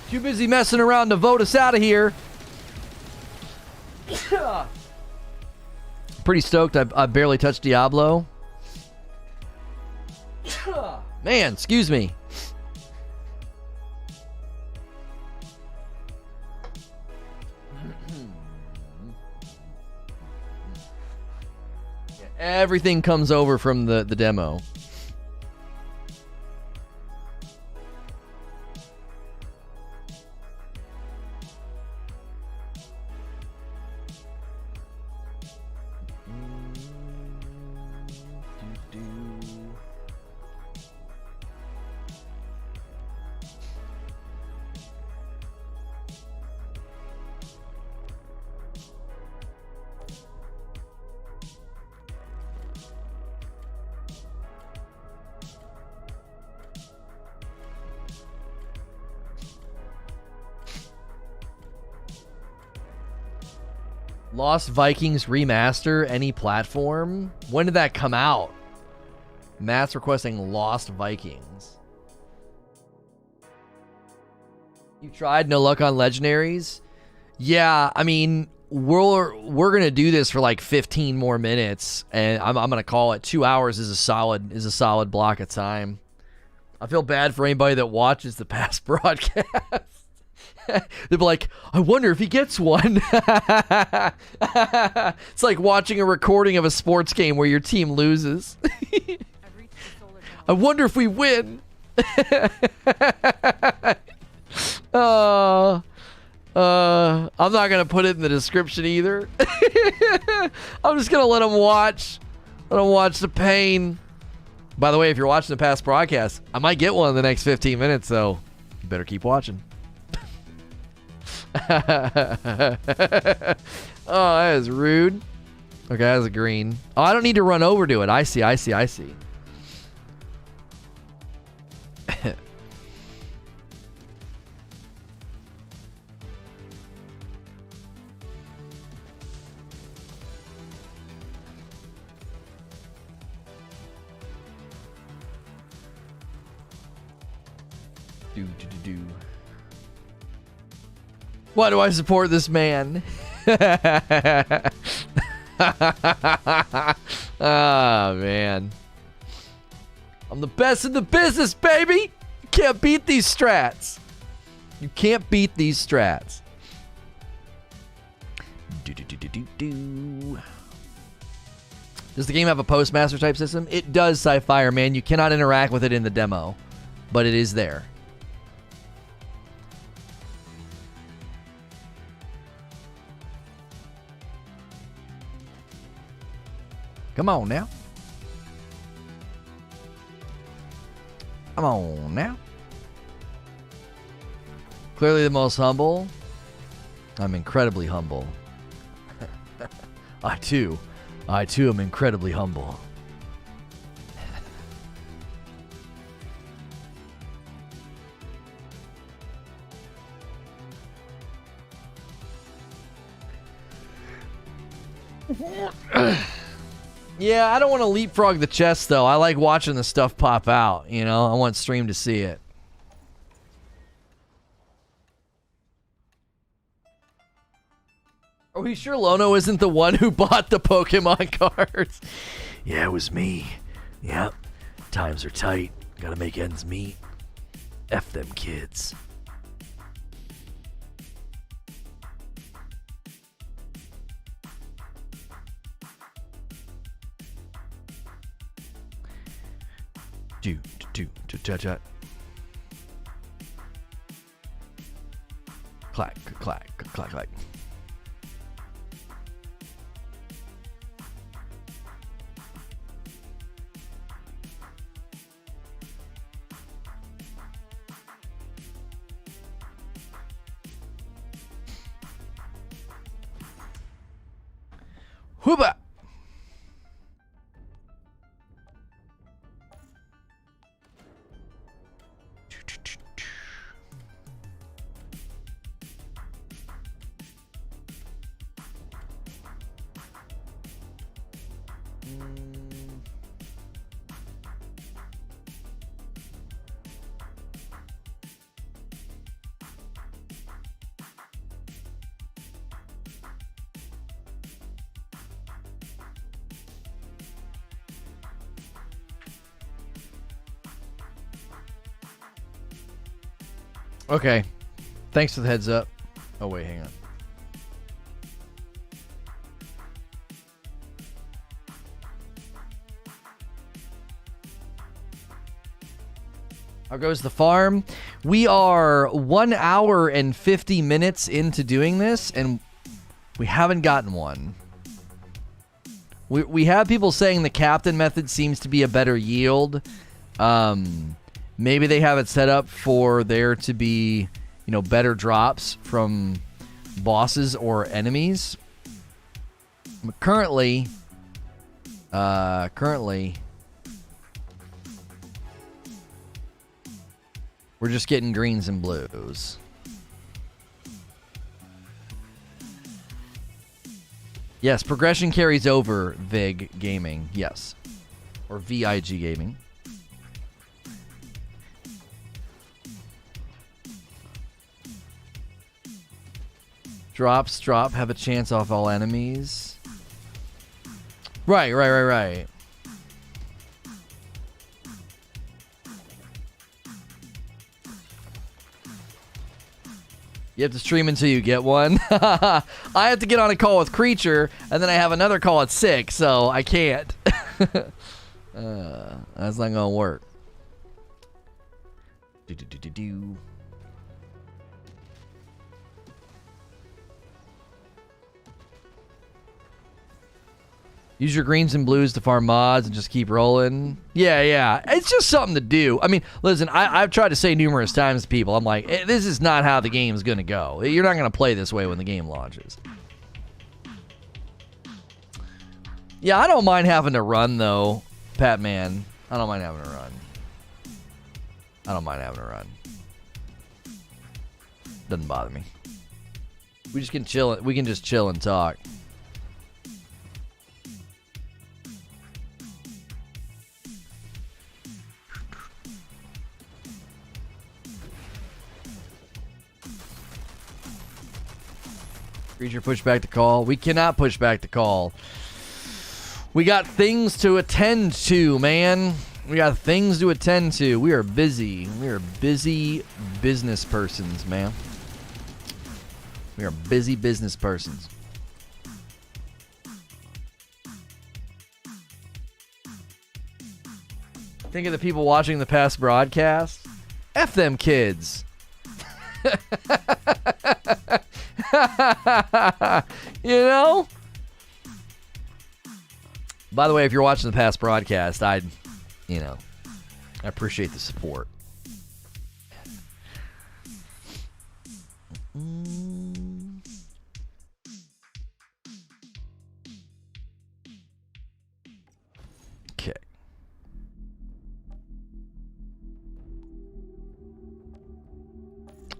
Speaker 1: Too busy messing around to vote us out of here. Pretty stoked. I barely touched Diablo. Man, excuse me. Everything comes over from the demo. Lost Vikings remaster, any platform? When did that come out? Matt's requesting Lost Vikings. You tried? No luck on legendaries? Yeah, I mean, we're gonna do this for like 15 more minutes, and I'm gonna call it 2 hours is a solid block of time. I feel bad for anybody that watches the past broadcast. They'll be like, I wonder if he gets one. It's like watching a recording of a sports game where your team loses. I wonder if we win. I'm not going to put it in the description either. I'm just going to let them watch. Let them watch the pain. By the way, if you're watching the past broadcast, I might get one in the next 15 minutes, so you better keep watching. Oh, that is rude. Okay, that's a green. Oh, I don't need to run over to it. I see. Do. Why do I support this man? Ah, man. I'm the best in the business, baby! You can't beat these strats. You can't beat these strats. Does the game have a postmaster type system? It does, Sci-Fire, man. You cannot interact with it in the demo, but it is there. Come on now. Come on now. Clearly the most humble. I'm incredibly humble. I too I too am incredibly humble. Yeah, I don't want to leapfrog the chest, though. I like watching the stuff pop out, you know? I want stream to see it. Are we sure Lono isn't the one who bought the Pokemon cards? Yeah, it was me. Yep. Times are tight. Gotta make ends meet. F them kids. Chat. Clack, clack, clack, clack. Hooba! Okay. Thanks for the heads up. Oh, wait, hang on. How goes the farm? We are 1 hour and 50 minutes into doing this, and we haven't gotten one. We have people saying the captain method seems to be a better yield. Maybe they have it set up for there to be, you know, better drops from bosses or enemies. But currently, we're just getting greens and blues. Yes, progression carries over VIG Gaming. Yes. Or VIG Gaming. Drops drop, have a chance off all enemies. Right. You have to stream until you get one. I have to get on a call with Creature, and then I have another call at 6, so I can't. That's not gonna work. Do. Use your greens and blues to farm mods and just keep rolling. Yeah. It's just something to do. I mean, listen, I've tried to say numerous times to people, I'm like, this is not how the game's going to go. You're not going to play this way when the game launches. Yeah, I don't mind having to run, though, Patman. I don't mind having to run. Doesn't bother me. We just can chill. We can just chill and talk. Creature push back the call. We cannot push back the call. We got things to attend to, man. We got things to attend to. We are busy. We are busy business persons, man. We are busy business persons. Think of the people watching the past broadcast. F them kids. You know? By the way, if you're watching the past broadcast, I appreciate the support.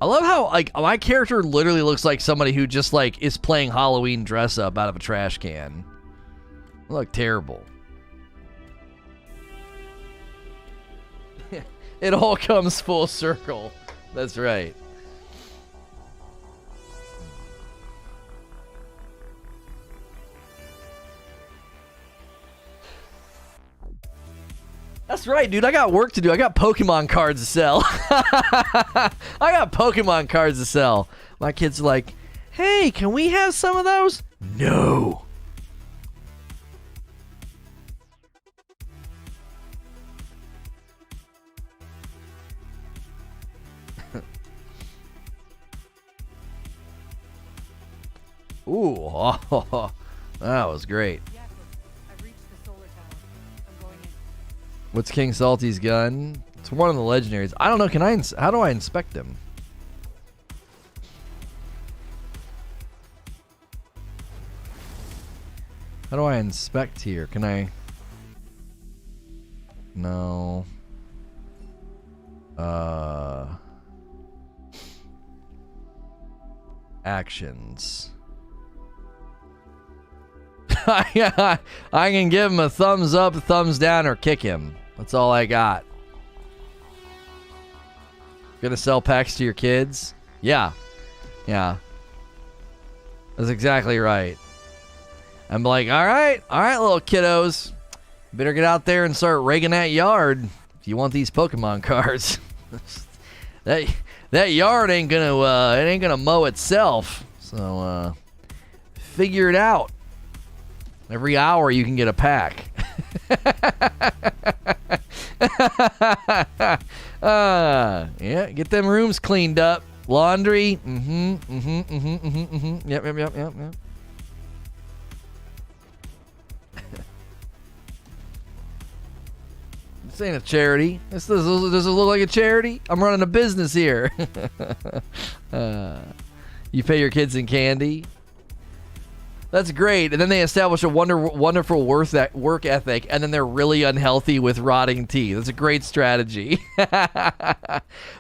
Speaker 1: I love how, like, my character literally looks like somebody who just, like, is playing Halloween dress-up out of a trash can. I look terrible. It all comes full circle. That's right. That's right, dude. I got work to do. I got Pokemon cards to sell. I got Pokemon cards to sell. My kids are like, hey, can we have some of those? No. Ooh, oh, that was great.
Speaker 2: Yes, I've reached the solar tower. I'm going in.
Speaker 1: What's King Salty's gun? It's one of the legendaries. I don't know. Can I? How do I inspect them? How do I inspect here? Can I? No. Actions. I can give him a thumbs up, thumbs down, or kick him. That's all I got. Gonna sell packs to your kids? Yeah. Yeah. That's exactly right. I'm like, all right, little kiddos. Better get out there and start raking that yard if you want these Pokemon cards. that yard ain't gonna mow itself. So figure it out. Every hour you can get a pack. Yeah, get them rooms cleaned up. Laundry. Yep. This ain't a charity. Does it look like a charity? I'm running a business here. You pay your kids in candy. That's great. And then they establish a wonderful work ethic, and then they're really unhealthy with rotting teeth. That's a great strategy.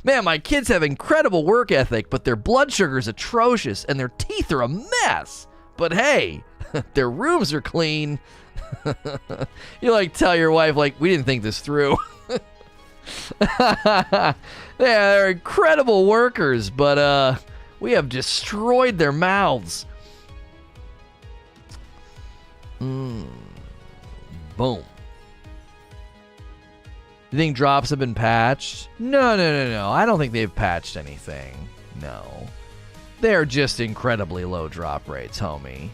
Speaker 1: Man, my kids have incredible work ethic, but their blood sugar is atrocious, and their teeth are a mess. But hey, their rooms are clean. You like tell your wife, like, we didn't think this through. Yeah, they're incredible workers, but we have destroyed their mouths. Boom. You think drops have been patched? No. I don't think they've patched anything. No. They're just incredibly low drop rates, homie.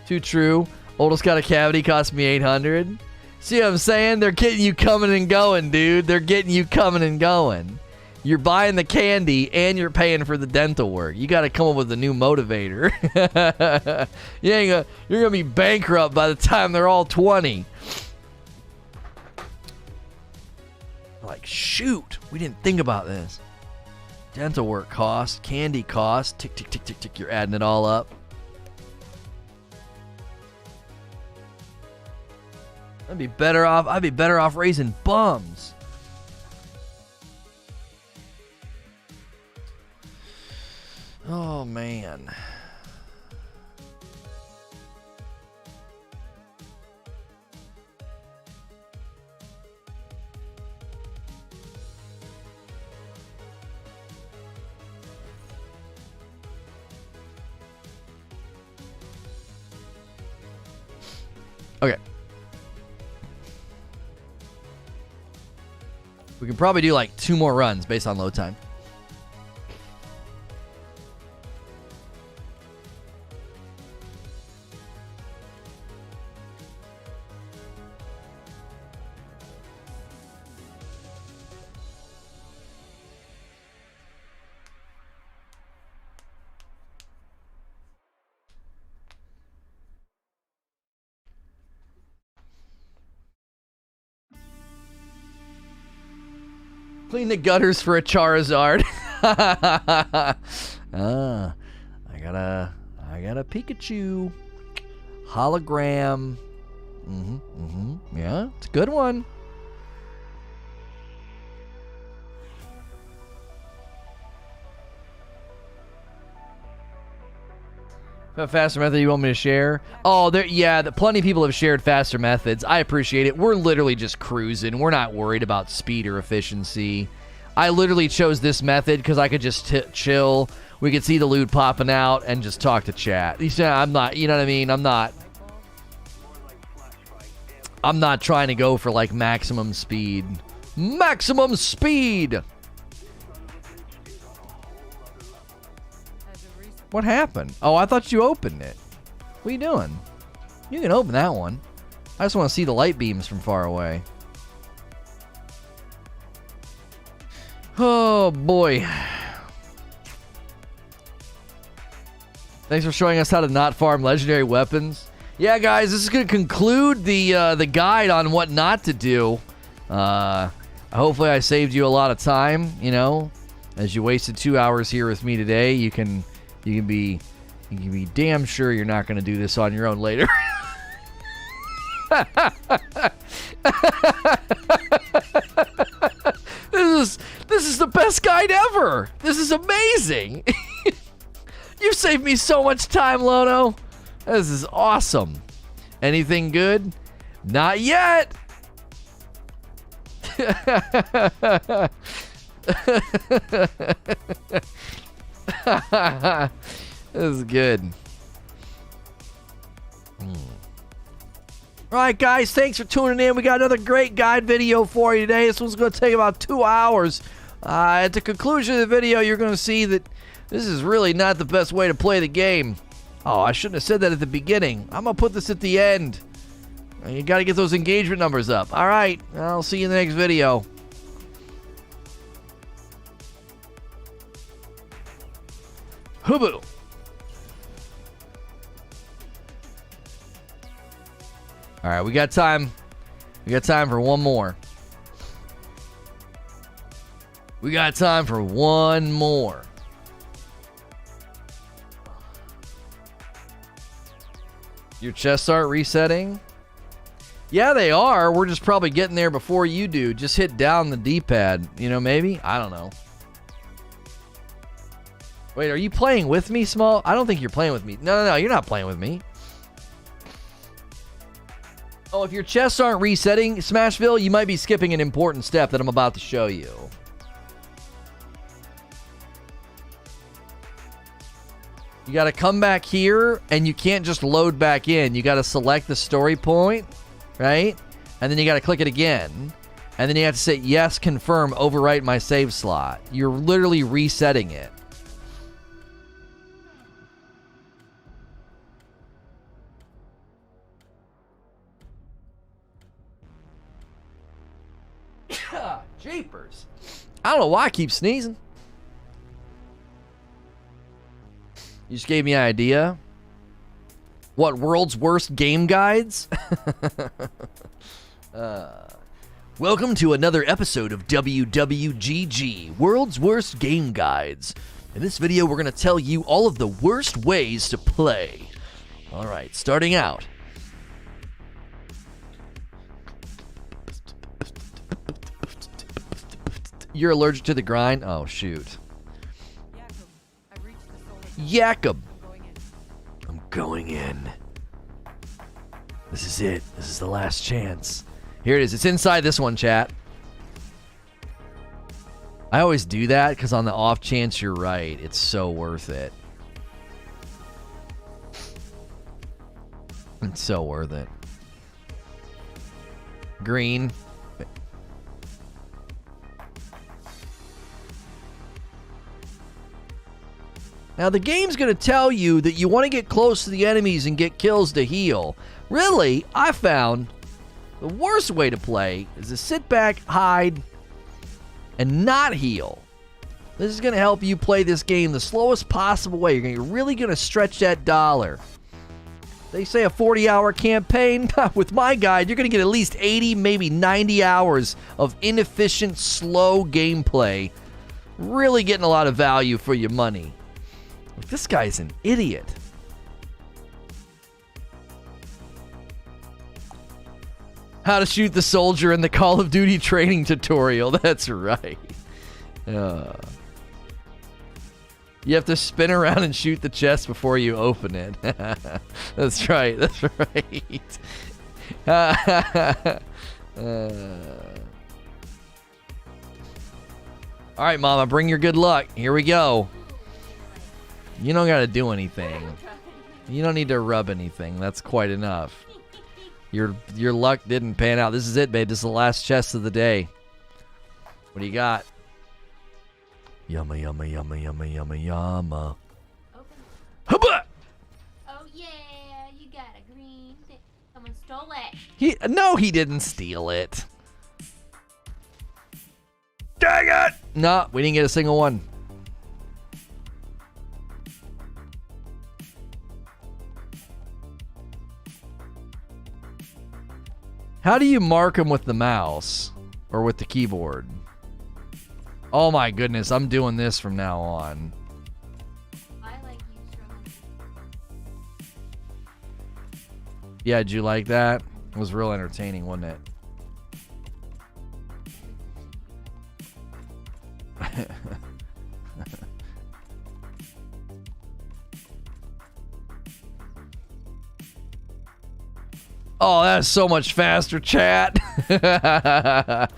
Speaker 1: Too true. Oldest got a cavity, cost me $800. See what I'm saying? They're getting you coming and going, dude. They're getting you coming and going. You're buying the candy and you're paying for the dental work. You got to come up with a new motivator. You're gonna be bankrupt by the time they're all 20. Like, shoot, we didn't think about this. Dental work cost, candy cost, tick, tick, tick, tick, tick. You're adding it all up. I'd be better off raising bums. Oh, man. Okay. We can probably do like 2 more runs based on load time. Clean the gutters for a Charizard. I got a Pikachu hologram. Yeah, it's a good one. A faster method you want me to share? Oh, yeah, plenty of people have shared faster methods. I appreciate it. We're literally just cruising. We're not worried about speed or efficiency. I literally chose this method because I could just chill. We could see the loot popping out and just talk to chat. I'm not, you know what I mean? I'm not trying to go for like maximum speed. Maximum speed! What happened? Oh, I thought you opened it. What are you doing? You can open that one. I just want to see the light beams from far away. Oh, boy. Thanks for showing us how to not farm legendary weapons. Yeah, guys, this is going to conclude the guide on what not to do. Hopefully I saved you a lot of time, you know. As you wasted 2 hours here with me today, you can be damn sure you're not going to do this on your own later. This is the best guide ever. This is amazing. You've saved me so much time, Lono. This is awesome. Anything good? Not yet. This is good. All right, guys, thanks for tuning in. We got another great guide video for you today. This one's going to take about 2 hours. At the conclusion of the video, you're going to see that this is really not the best way to play the game. Oh, I shouldn't have said that at the beginning. I'm going to put this at the end. You got to get those engagement numbers up. All right, I'll see you in the next video. Hubu. All right, we got time. We got time for one more. We got time for one more. Your chests aren't resetting? Yeah, they are. We're just probably getting there before you do. Just hit down the D-pad. You know, maybe? I don't know. Wait, are you playing with me, Small? I don't think you're playing with me. No, you're not playing with me. Oh, if your chests aren't resetting, Smashville, you might be skipping an important step that I'm about to show you. You got to come back here, and you can't just load back in. You got to select the story point, right? And then you got to click it again. And then you have to say, yes, confirm, overwrite my save slot. You're literally resetting it. Jeepers. I don't know why I keep sneezing. You just gave me an idea. What, world's worst game guides? Welcome to another episode of WWGG, World's Worst Game Guides. In this video, we're going to tell you all of the worst ways to play. All right, starting out. You're allergic to the grind? Oh, shoot. Jakob. I'm going in. This is it. This is the last chance. Here it is. It's inside this one, chat. I always do that because on the off chance you're right, it's so worth it. It's so worth it. Green. Now, the game's going to tell you that you want to get close to the enemies and get kills to heal. Really, I found the worst way to play is to sit back, hide, and not heal. This is going to help you play this game the slowest possible way. You're really going to stretch that dollar. They say a 40-hour campaign. With my guide, you're going to get at least 80, maybe 90 hours of inefficient, slow gameplay. Really getting a lot of value for your money. This guy's an idiot. How to shoot the soldier in the Call of Duty training tutorial. That's right. You have to spin around and shoot the chest before you open it. That's right. That's right. All right, Mama, bring your good luck. Here we go. You don't got to do anything. You don't need to rub anything. That's quite enough. Your luck didn't pan out. This is it, babe. This is the last chest of the day. What do you got? Yumma, yumma, yumma, yumma, yumma, yumma. Hubba!
Speaker 4: Oh yeah, you got a green thing. Someone stole it.
Speaker 1: No, he didn't steal it. Dang it! No, we didn't get a single one. How do you mark them with the mouse or with the keyboard? Oh my goodness, I'm doing this from now on.
Speaker 4: I like you strong.
Speaker 1: Yeah, did you like that? It was real entertaining, wasn't it? Oh, that's so much faster, chat. That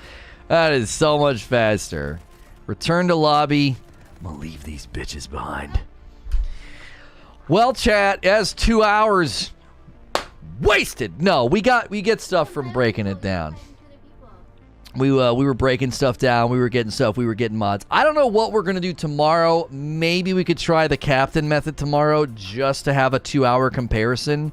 Speaker 1: is so much faster. Return to lobby. I'm gonna leave these bitches behind. Well, chat, as 2 hours wasted. No, we get stuff from breaking it down. We were breaking stuff down. We were getting stuff. We were getting mods. I don't know what we're going to do tomorrow. Maybe we could try the captain method tomorrow just to have a 2-hour comparison.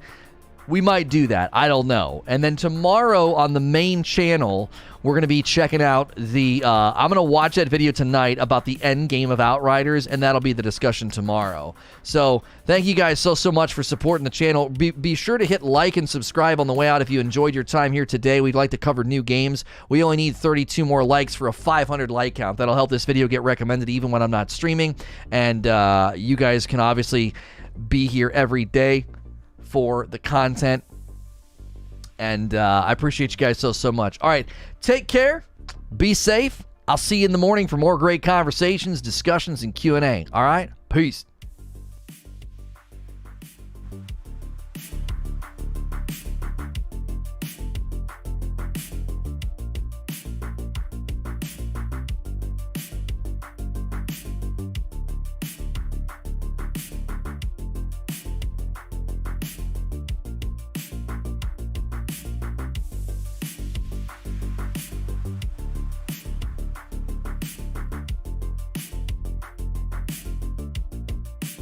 Speaker 1: We might do that. I don't know. And then tomorrow on the main channel, we're going to be checking out the... I'm going to watch that video tonight about the end game of Outriders, and that'll be the discussion tomorrow. So thank you guys so much for supporting the channel. Be sure to hit like and subscribe on the way out if you enjoyed your time here today. We'd like to cover new games. We only need 32 more likes for a 500 like count. That'll help this video get recommended even when I'm not streaming. And you guys can obviously be here every day for the content, and I appreciate you guys so much. All right, take care, be safe. I'll see you in the morning for more great conversations, discussions, and Q&A. All right, peace.